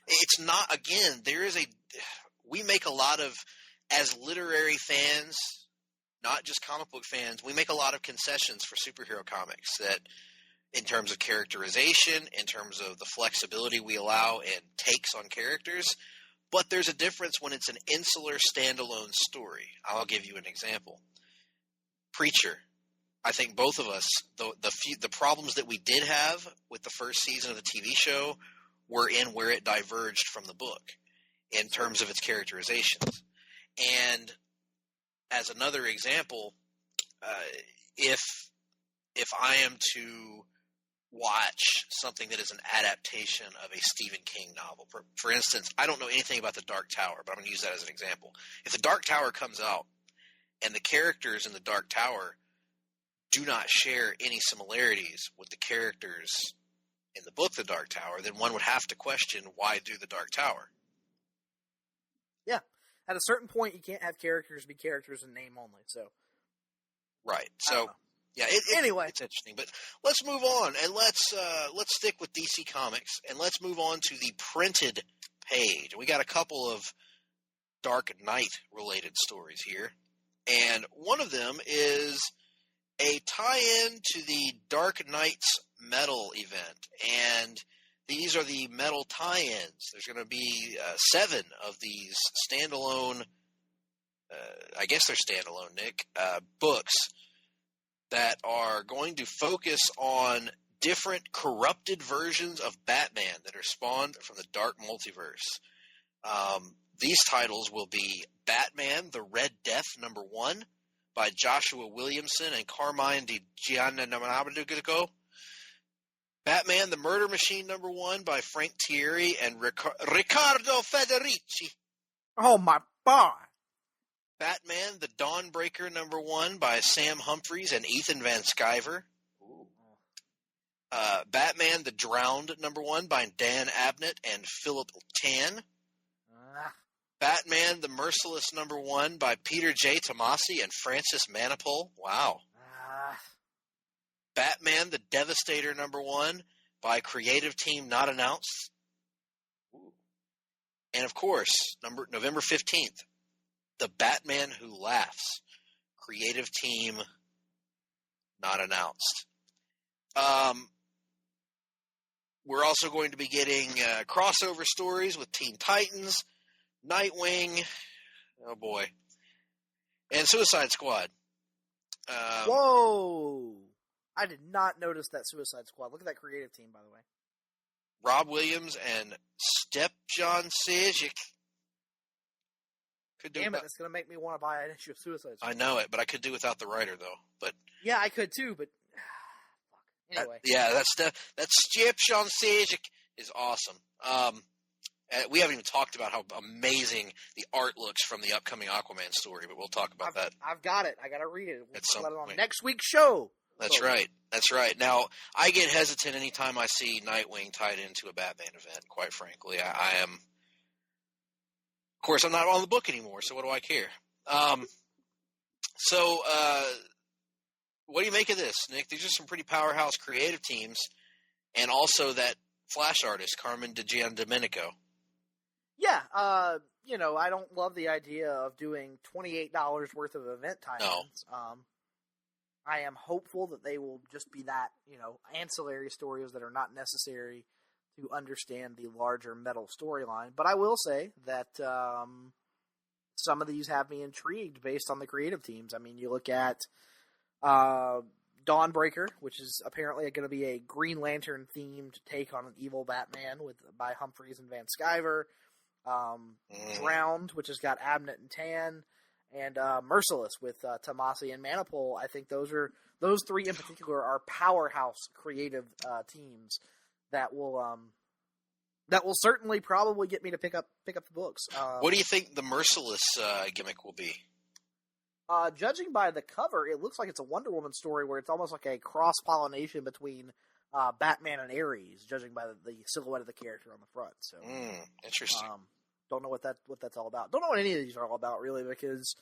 it's not, again, we make a lot of, as literary fans, not just comic book fans, we make a lot of concessions for superhero comics that in terms of characterization, in terms of the flexibility we allow and takes on characters. But there's a difference when it's an insular standalone story. I'll give you an example. Preacher. I think both of us, the problems that we did have with the first season of the TV show were in where it diverged from the book in terms of its characterizations. And as another example, if I am to watch something that is an adaptation of a Stephen King novel, for instance, I don't know anything about The Dark Tower, but I'm going to use that as an example. If The Dark Tower comes out and the characters in The Dark Tower do not share any similarities with the characters in the book The Dark Tower, then one would have to question, why do The Dark Tower? Yeah. At a certain point, you can't have characters be characters in name only. So, right. So, yeah. Anyway, it's interesting. But let's move on and let's stick with DC Comics and let's move on to the printed page. We got a couple of Dark Knight-related stories here. And one of them is a tie-in to the Dark Knight's Metal event. And these are the Metal tie-ins. There's going to be 7 of these standalone, I guess they're standalone, Nick, books that are going to focus on different corrupted versions of Batman that are spawned from the Dark Multiverse. These titles will be Batman, The Red Death, #1, by Joshua Williamson and Carmine Di Giannadomenico. Batman, The Murder Machine, #1, by Frank Thierry and Riccardo Federici. Oh, my boy. Batman, The Dawnbreaker, #1, by Sam Humphries and Ethan Van Sciver. Batman, The Drowned, #1, by Dan Abnett and Philip Tan. Batman, The Merciless, #1, by Peter J. Tomasi and Francis Manipul. Wow. Batman, The Devastator, #1, by Creative Team Not Announced. And, of course, November 15th, The Batman Who Laughs, Creative Team Not Announced. We're also going to be getting crossover stories with Teen Titans, Nightwing, oh boy, and Suicide Squad. Whoa! I did not notice that Suicide Squad. Look at that creative team, by the way. Rob Williams and Stepjon Sajic. Damn it, it's going to make me want to buy an issue of Suicide Squad. I know it, but I could do without the writer, though. But yeah, I could too, but anyway. That's Stepjon Sajic is awesome. We haven't even talked about how amazing the art looks from the upcoming Aquaman story, but we'll talk about that. I've got it. I got to read it. We'll let it on point. Next week's show. That's right. That's right. Now, I get hesitant anytime I see Nightwing tied into a Batman event, quite frankly. I am... Of course, I'm not on the book anymore, so what do I care? What do you make of this, Nick? These are some pretty powerhouse creative teams, and also that Flash artist, Carmen Di Giandomenico. Yeah, I don't love the idea of doing $28 worth of event tie-ins. No. I am hopeful that they will just be that, ancillary stories that are not necessary to understand the larger Metal storyline. But I will say that some of these have me intrigued based on the creative teams. I mean, you look at Dawnbreaker, which is apparently going to be a Green Lantern-themed take on an evil Batman by Humphries and Van Sciver. Drowned, which has got Abnett and Tan, and Merciless with Tomasi and Manipul. I think those 3 in particular are powerhouse creative teams that will certainly probably get me to pick up the books. What do you think the Merciless gimmick will be? Judging by the cover, it looks like it's a Wonder Woman story where it's almost like a cross-pollination between Batman and Ares, judging by the silhouette of the character on the front. So, interesting. Don't know what that's all about. Don't know what any of these are all about, really, because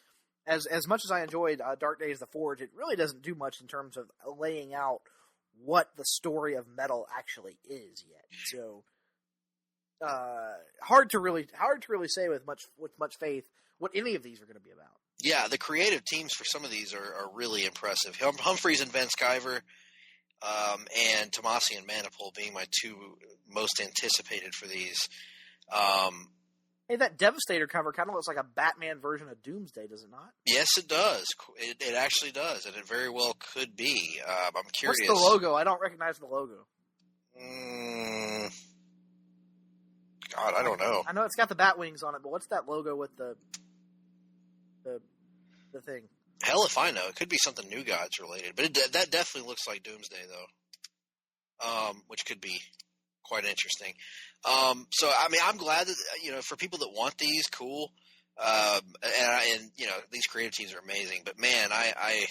as much as I enjoyed Dark Days of the Forge, it really doesn't do much in terms of laying out what the story of Metal actually is yet. So, hard to really say with much faith what any of these are going to be about. Yeah, the creative teams for some of these are really impressive. Humphries and Van Sciver, and Tomasi and Manipul being my 2 most anticipated for these. Hey, that Devastator cover kind of looks like a Batman version of Doomsday, does it not? Yes, it does. It actually does, and it very well could be. I'm curious. What's the logo? I don't recognize the logo. God, I don't know. I know it's got the bat wings on it, but what's that logo with the thing? Hell if I know. It could be something New Gods related, but that definitely looks like Doomsday, though, which could be quite interesting. So, I mean, I'm glad that, for people that want these, cool. And these creative teams are amazing, but man, I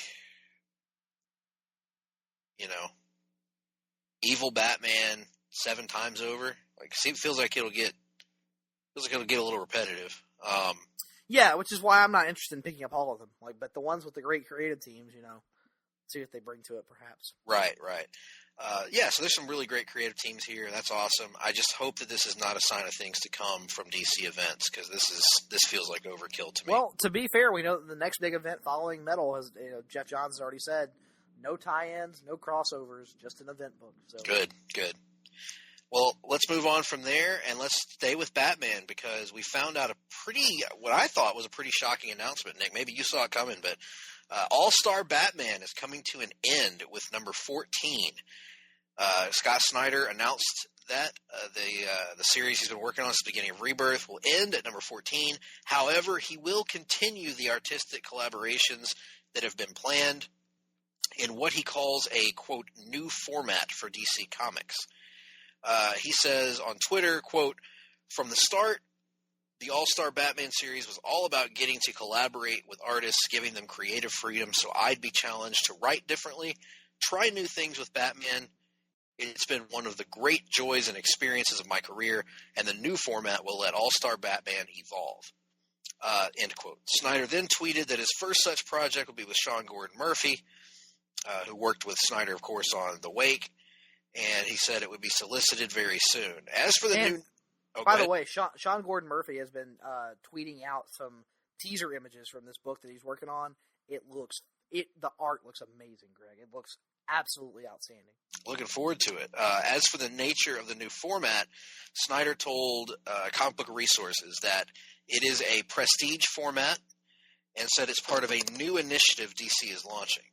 evil Batman 7 times over, feels like it'll get a little repetitive. Yeah, which is why I'm not interested in picking up all of them. But the ones with the great creative teams, see what they bring to it, perhaps. Right. So there's some really great creative teams here. That's awesome. I just hope that this is not a sign of things to come from DC events, because this feels like overkill to me. Well, to be fair, we know that the next big event following Metal has, Jeff Johns has already said, no tie-ins, no crossovers, just an event book. So Good. Well, let's move on from there, and let's stay with Batman, because we found out what I thought was a pretty shocking announcement, Nick. Maybe you saw it coming, but All-Star Batman is coming to an end with number 14. Scott Snyder announced that the series he's been working on since the beginning of Rebirth will end at number 14. However, he will continue the artistic collaborations that have been planned in what he calls a, quote, new format for DC Comics. He says on Twitter, quote, from the start, the All-Star Batman series was all about getting to collaborate with artists, giving them creative freedom, so I'd be challenged to write differently, try new things with Batman. It's been one of the great joys and experiences of my career, and the new format will let All-Star Batman evolve. End quote. Snyder then tweeted that his first such project will be with Sean Gordon Murphy, who worked with Snyder, of course, on The Wake, and he said it would be solicited very soon. As for the new... By the way, Sean Gordon Murphy has been tweeting out some teaser images from this book that he's working on. The art looks amazing, Greg. It looks absolutely outstanding. Looking forward to it. As for the nature of the new format, Snyder told Comic Book Resources that it is a prestige format and said it's part of a new initiative DC is launching.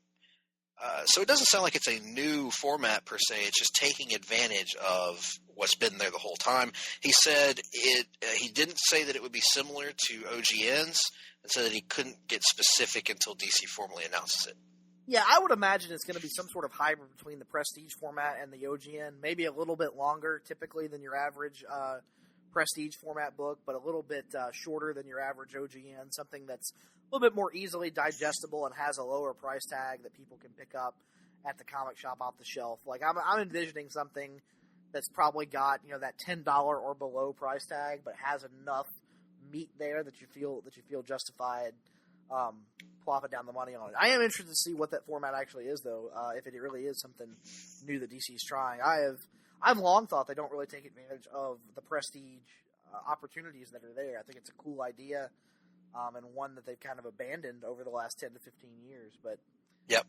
So it doesn't sound like it's a new format per se. It's just taking advantage of what's been there the whole time. He said he didn't say that it would be similar to OGN's, and said that he couldn't get specific until DC formally announces it. Yeah, I would imagine it's going to be some sort of hybrid between the prestige format and the OGN. Maybe a little bit longer, typically, than your average prestige format book, but a little bit shorter than your average OGN. Something that's a little bit more easily digestible and has a lower price tag that people can pick up at the comic shop off the shelf. Like I'm envisioning something that's probably got that $10 or below price tag, but has enough meat there that you feel justified plopping down the money on it. I am interested to see what that format actually is, though. If it really is something new that DC is trying, I've long thought they don't really take advantage of the prestige opportunities that are there. I think it's a cool idea, and one that they've kind of abandoned over the last 10 to 15 years. But yep.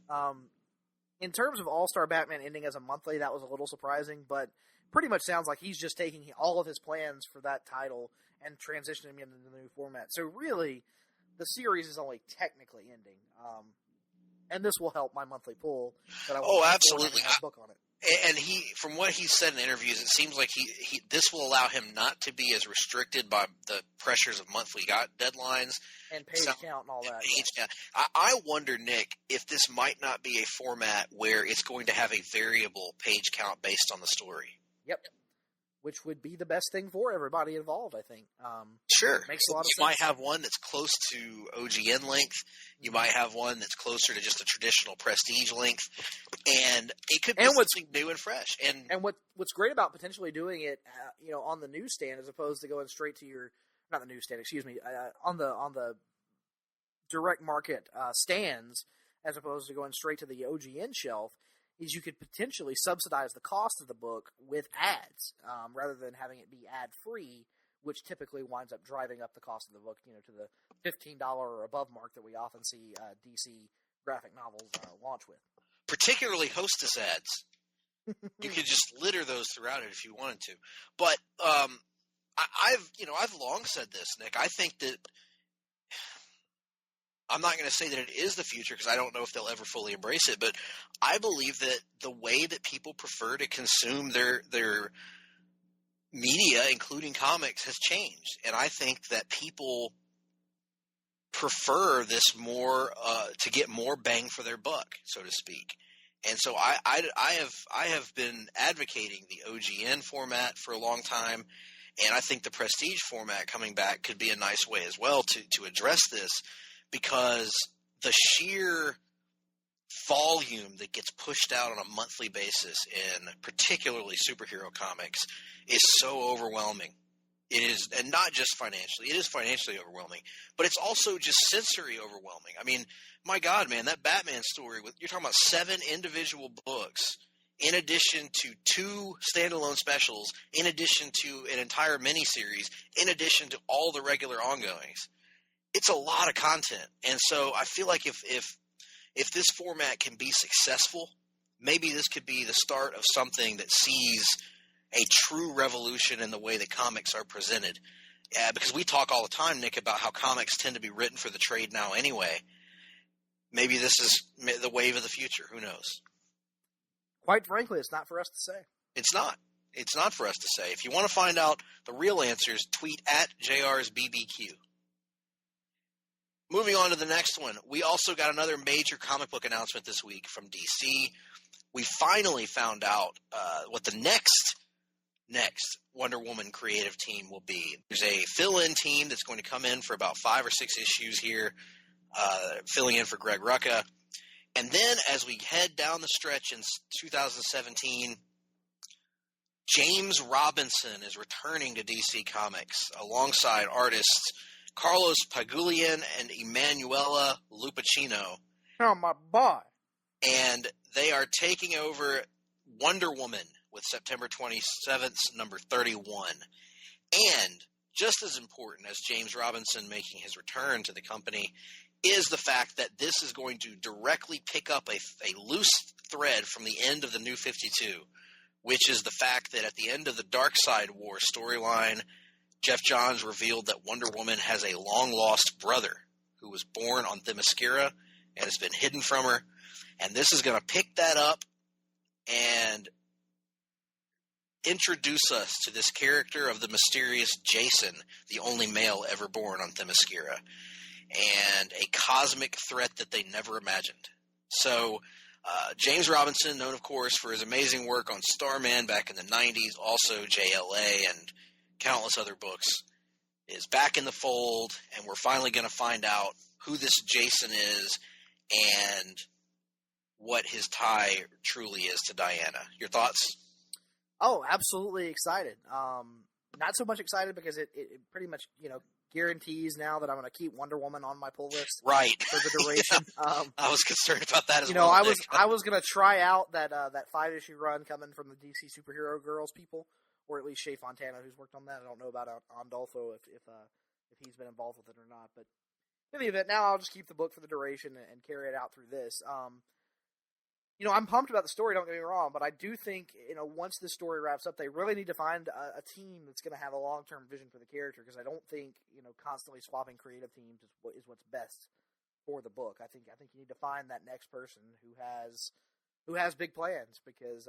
In terms of All-Star Batman ending as a monthly, that was a little surprising, but pretty much sounds like he's just taking all of his plans for that title and transitioning him into the new format. So really, the series is only technically ending. And this will help my monthly pull. Absolutely. A book on it. And from what he's said in interviews, it seems like this will allow him not to be as restricted by the pressures of monthly deadlines and page count and all that. I wonder, Nick, if this might not be a format where it's going to have a variable page count based on the story. Yep. Which would be the best thing for everybody involved, I think. Sure. Makes a lot of sense. You might have one that's close to OGN length. You might have one that's closer to just a traditional prestige length. And it could be something new and fresh. And what's great about potentially doing it, on the newsstand as opposed to going straight to not the newsstand, excuse me, on the direct market stands as opposed to going straight to the OGN shelf, is you could potentially subsidize the cost of the book with ads, rather than having it be ad-free, which typically winds up driving up the cost of the book, to the $15 or above mark that we often see DC graphic novels launch with. Particularly hostess ads. You could just litter those throughout it if you wanted to. But I've long said this, Nick. I think that I'm not going to say that it is the future because I don't know if they'll ever fully embrace it, but I believe that the way that people prefer to consume their media, including comics, has changed. And I think that people prefer this more to get more bang for their buck, so to speak. And so I have been advocating the OGN format for a long time, and I think the Prestige format coming back could be a nice way as well to address this. Because the sheer volume that gets pushed out on a monthly basis in particularly superhero comics is so overwhelming. It is, and not just financially. It is financially overwhelming, but it's also just sensory overwhelming. I mean, my God, man, that Batman story, you're talking about 7 individual books in addition to 2 standalone specials, in addition to an entire miniseries, in addition to all the regular ongoings. It's a lot of content. And so I feel like if this format can be successful, maybe this could be the start of something that sees a true revolution in the way that comics are presented. Because we talk all the time, Nick, about how comics tend to be written for the trade now anyway. Maybe this is the wave of the future. Who knows? Quite frankly, it's not for us to say. It's not. It's not for us to say. If you want to find out the real answers, tweet at JRsBBQ. Moving on to the next one. We also got another major comic book announcement this week from DC. We finally found out what the next Wonder Woman creative team will be. There's a fill-in team that's going to come in for about 5 or 6 issues here, filling in for Greg Rucka. And then as we head down the stretch in 2017, James Robinson is returning to DC Comics alongside artists Carlos Pagulian and Emanuela Lupacchino. Oh, my boy. And they are taking over Wonder Woman with September 27th, number 31. And just as important as James Robinson making his return to the company is the fact that this is going to directly pick up a loose thread from the end of the New 52, which is the fact that at the end of the Darkseid War storyline, Jeff Johns revealed that Wonder Woman has a long-lost brother who was born on Themyscira and has been hidden from her. And this is going to pick that up and introduce us to this character of the mysterious Jason, the only male ever born on Themyscira, and a cosmic threat that they never imagined. So James Robinson, known, of course, for his amazing work on Starman back in the 90s, also JLA and countless other books, is back in the fold, and we're finally going to find out who this Jason is and what his tie truly is to Diana. Your thoughts? Oh, absolutely excited. Not so much excited because it pretty much, guarantees now that I'm going to keep Wonder Woman on my pull list. Right. For the duration. Yeah. I was concerned about that as well. I was going to try out that 5-issue run coming from the DC Superhero Girls people, or at least Shea Fontana, who's worked on that. I don't know about Andolfo if he's been involved with it or not. But in the event, now I'll just keep the book for the duration and carry it out through this. I'm pumped about the story, don't get me wrong, but I do think, once this story wraps up, they really need to find a team that's going to have a long-term vision for the character, because I don't think, constantly swapping creative teams is what's best for the book. I think you need to find that next person who has big plans, because,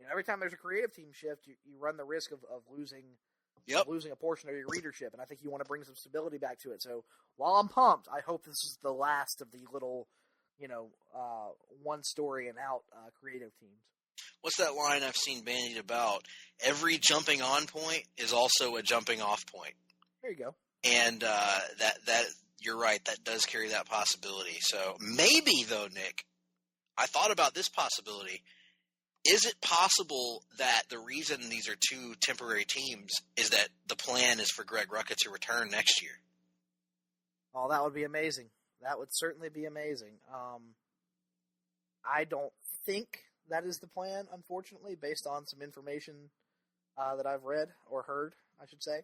every time there's a creative team shift, you run the risk of losing a portion of your readership, and I think you want to bring some stability back to it. So while I'm pumped, I hope this is the last of the little one story and out creative teams. What's that line I've seen bandied about? Every jumping on point is also a jumping off point. There you go. And that you're right, that does carry that possibility. So maybe though, Nick, I thought about this possibility. Is it possible that the reason these are 2 temporary teams is that the plan is for Greg Rucka to return next year? Oh, that would be amazing. That would certainly be amazing. I don't think that is the plan, unfortunately, based on some information that I've read or heard, I should say.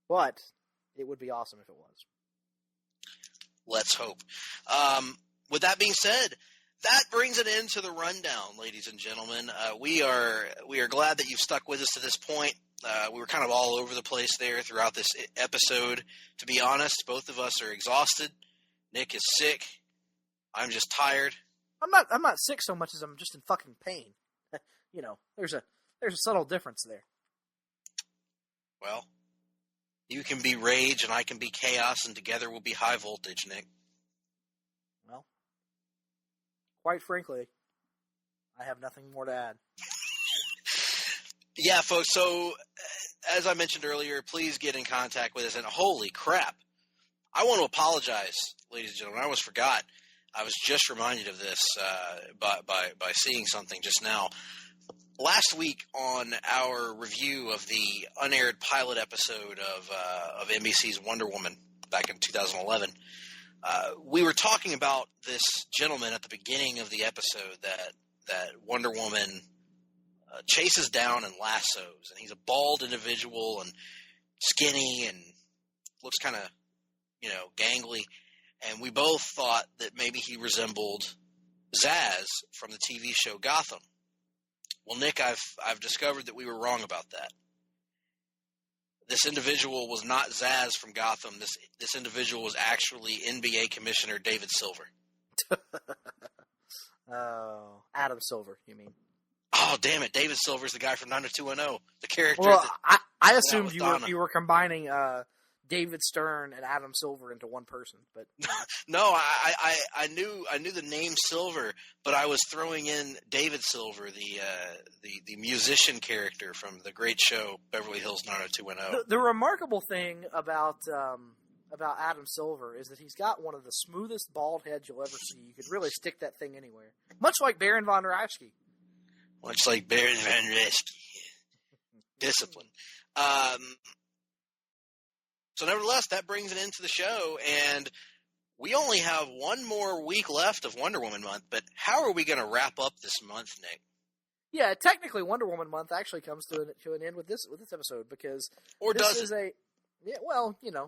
But it would be awesome if it was. Let's hope. With that being said, that brings an end to the rundown, ladies and gentlemen. We are glad that you've stuck with us to this point. We were kind of all over the place there throughout this episode. To be honest, both of us are exhausted. Nick is sick. I'm just tired. I'm not sick so much as I'm just in fucking pain. There's a subtle difference there. Well, you can be rage and I can be chaos, and together we'll be high voltage, Nick. Well, quite frankly, I have nothing more to add. Yeah, folks, so as I mentioned earlier, please get in contact with us. And holy crap, I want to apologize, ladies and gentlemen. I almost forgot. I was just reminded of this by seeing something just now. Last week on our review of the unaired pilot episode of NBC's Wonder Woman back in 2011, we were talking about this gentleman at the beginning of the episode that Wonder Woman chases down and lassos, and he's a bald individual and skinny and looks kind of, gangly. And we both thought that maybe he resembled Zaz from the TV show Gotham. Well, Nick, I've discovered that we were wrong about that. This individual was not Zaz from Gotham. This individual was actually NBA Commissioner David Silver. Oh, Adam Silver, you mean? Oh, damn it. David Silver's the guy from 90210. The character. Well, I assumed you were combining David Stern and Adam Silver into one person, but no, I knew the name Silver, but I was throwing in David Silver, the musician character from the great show Beverly Hills 90210. The remarkable thing about Adam Silver is that he's got one of the smoothest bald heads you'll ever see. You could really stick that thing anywhere, much like Baron von Raschke. Much like Baron von Raschke. Discipline. So nevertheless, that brings an end to the show, and we only have one more week left of Wonder Woman month, but how are we going to wrap up this month, Nick? Yeah, technically Wonder Woman month actually comes to an end with this episode, because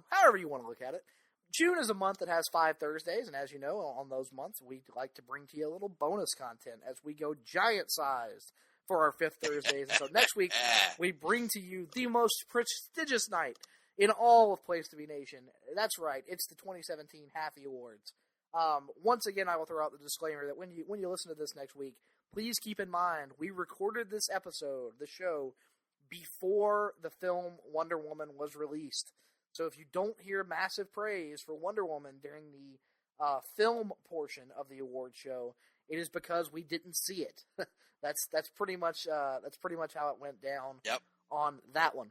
however you want to look at it. June is a month that has 5 Thursdays, and as you know, on those months, we like to bring to you a little bonus content as we go giant-sized for our 5th Thursdays. And so next week, we bring to you the most prestigious night in all of Place to Be Nation. That's right, it's the 2017 Happy Awards. Once again, I will throw out the disclaimer that when you listen to this next week, please keep in mind, we recorded this episode, the show, before the film Wonder Woman was released. So if you don't hear massive praise for Wonder Woman during the film portion of the award show, it is because we didn't see it. That's pretty much how it went down. Yep. On that one.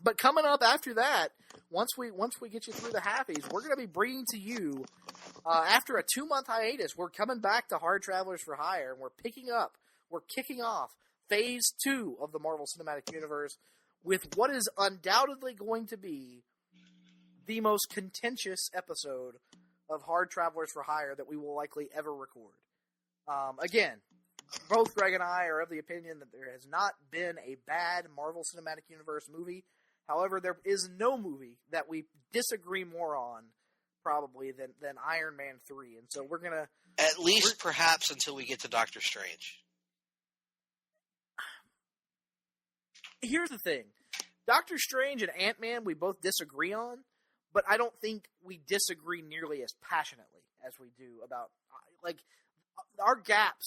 But coming up after that, once we get you through the happies, we're going to be bringing to you after a 2-month hiatus. We're coming back to Hard Travelers for Hire, and we're kicking off Phase 2 of the Marvel Cinematic Universe with what is undoubtedly going to be the most contentious episode of Hard Travelers for Hire that we will likely ever record. Again, both Greg and I are of the opinion that there has not been a bad Marvel Cinematic Universe movie. However, there is no movie that we disagree more on, probably, than Iron Man 3. And so we're going to... At least perhaps until we get to Doctor Strange. Here's the thing. Doctor Strange and Ant-Man we both disagree on, but I don't think we disagree nearly as passionately as we do about...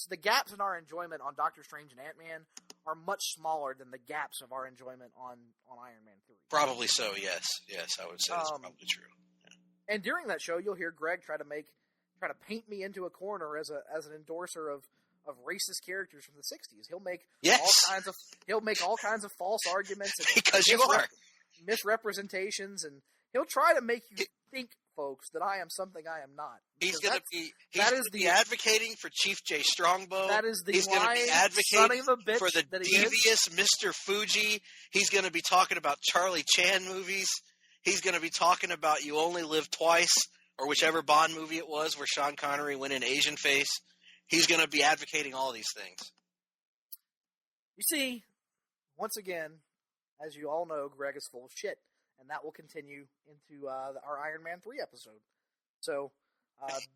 the gaps in our enjoyment on Doctor Strange and Ant-Man are much smaller than the gaps of our enjoyment on Iron Man 3. Probably so, yes. Yes, I would say that's probably true. Yeah. And during that show, you'll hear Greg try to paint me into a corner as an endorser of racist characters from the 60s. He'll make all kinds of false arguments and because you are misrepresentations, and he'll try to make you think, folks, that I am something I am not. He's going to be advocating for Chief J. Strongbow. That is the he's going to be advocating for the devious Mr. Fuji. He's going to be talking about Charlie Chan movies. He's going to be talking about You Only Live Twice, or whichever Bond movie it was where Sean Connery went in Asian face. He's going to be advocating all these things. You see, once again, as you all know, Greg is full of shit. And that will continue into our Iron Man 3 episode. So,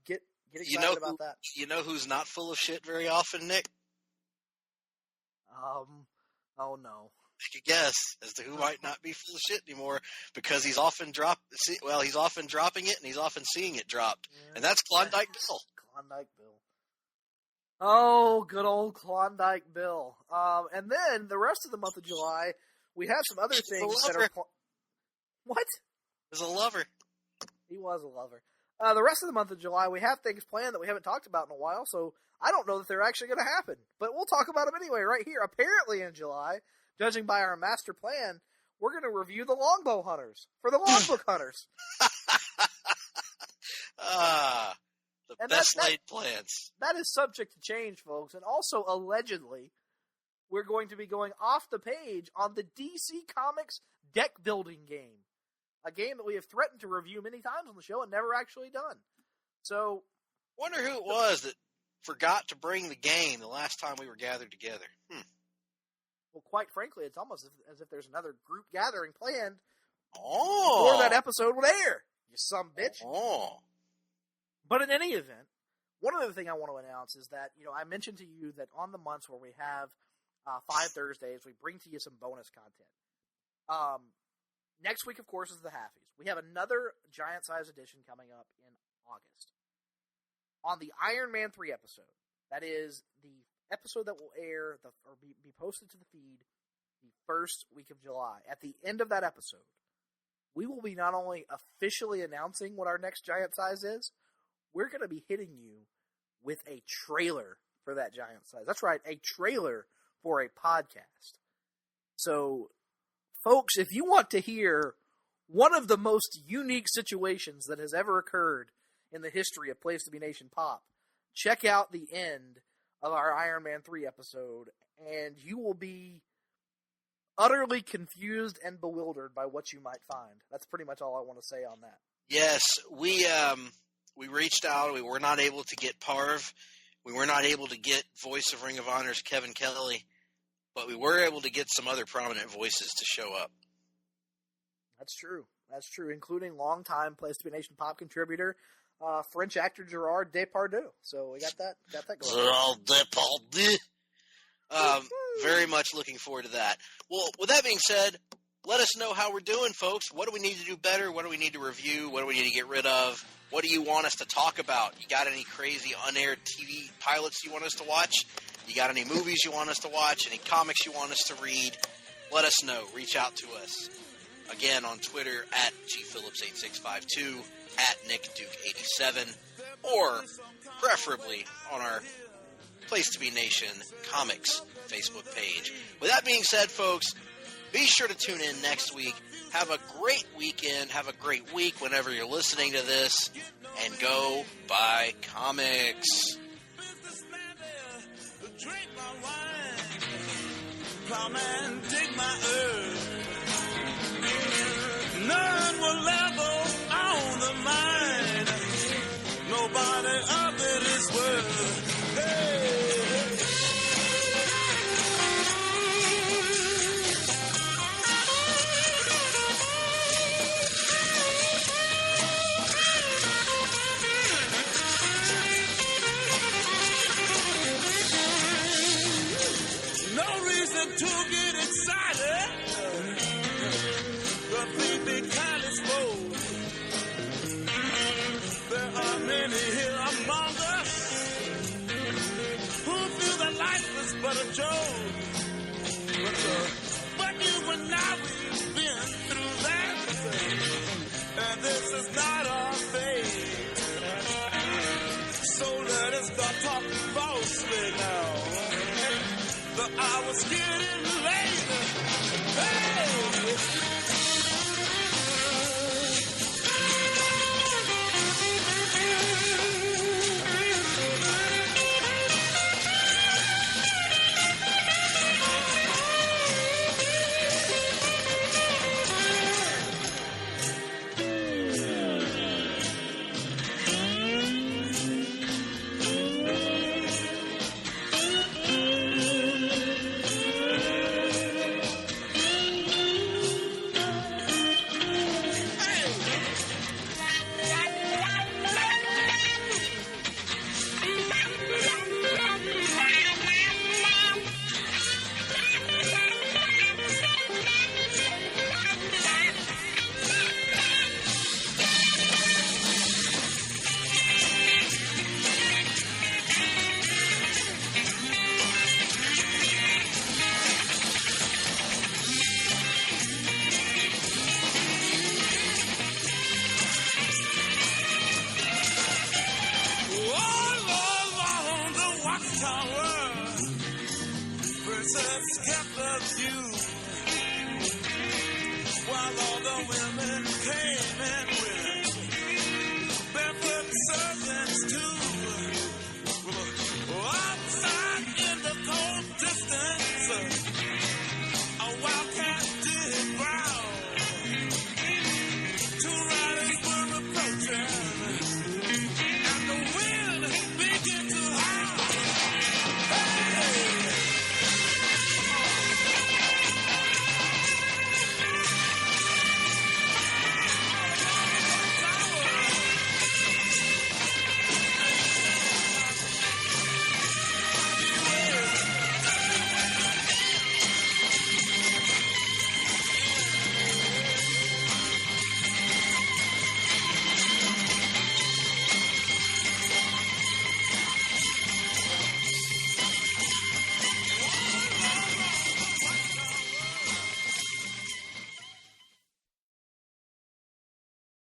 get excited about that. You know who's not full of shit very often, Nick? Oh no. Take a guess as to who might not be full of shit anymore, because he's often dropping it and he's often seeing it dropped. Yeah. And that's Klondike Bill. Klondike Bill. Oh, good old Klondike Bill. And then the rest of the month of July, we have some other things that are... What? He's a lover. He was a lover. The rest of the month of July, we have things planned that we haven't talked about in a while, so I don't know that they're actually going to happen. But we'll talk about them anyway right here. Apparently in July, judging by our master plan, we're going to review the Longbow Hunters for the Longbook Hunters. The best laid plans. That is subject to change, folks. And also, allegedly, we're going to be going off the page on the DC Comics deck building game. A game that we have threatened to review many times on the show and never actually done. So, wonder who it was that forgot to bring the game the last time we were gathered together. Well, quite frankly, it's almost as if there's another group gathering planned before that episode would air. You some bitch. Oh. But in any event, one other thing I want to announce is that, I mentioned to you that on the months where we have 5 Thursdays, we bring to you some bonus content. Next week, of course, is the Halfies. We have another giant size edition coming up in August. On the Iron Man 3 episode, that is the episode that will air or be posted to the feed the first week of July. At the end of that episode, we will be not only officially announcing what our next giant size is, we're going to be hitting you with a trailer for that giant size. That's right, a trailer for a podcast. So, folks, if you want to hear one of the most unique situations that has ever occurred in the history of Place to Be Nation Pop, check out the end of our Iron Man 3 episode, and you will be utterly confused and bewildered by what you might find. That's pretty much all I want to say on that. Yes, we reached out. We were not able to get Parv. We were not able to get Voice of Ring of Honor's Kevin Kelly, but we were able to get some other prominent voices to show up. That's true. That's true, including longtime Place to Be Nation Pop contributor, French actor Gerard Depardieu. So we got that going. Gerard Depardieu. Very much looking forward to that. Well, with that being said, let us know how we're doing, folks. What do we need to do better? What do we need to review? What do we need to get rid of? What do you want us to talk about? You got any crazy unaired TV pilots you want us to watch? You got any movies you want us to watch? Any comics you want us to read? Let us know. Reach out to us. Again, on Twitter, at gphillips8652, at nickduke87, or preferably on our Place to Be Nation Comics Facebook page. With that being said, folks, be sure to tune in next week. Have a great weekend. Have a great week whenever you're listening to this. And go buy comics. Drink my wine, come and dig my earth. None will ever own the mine. Nobody of it is worth. Hey. No reason to get excited. The thief be kind of spoke. There are many here among us who feel that life is but a joke. But you and I, we've been through that. And this is not our fate. So let us start talking falsely now. The hour's getting late. Hey!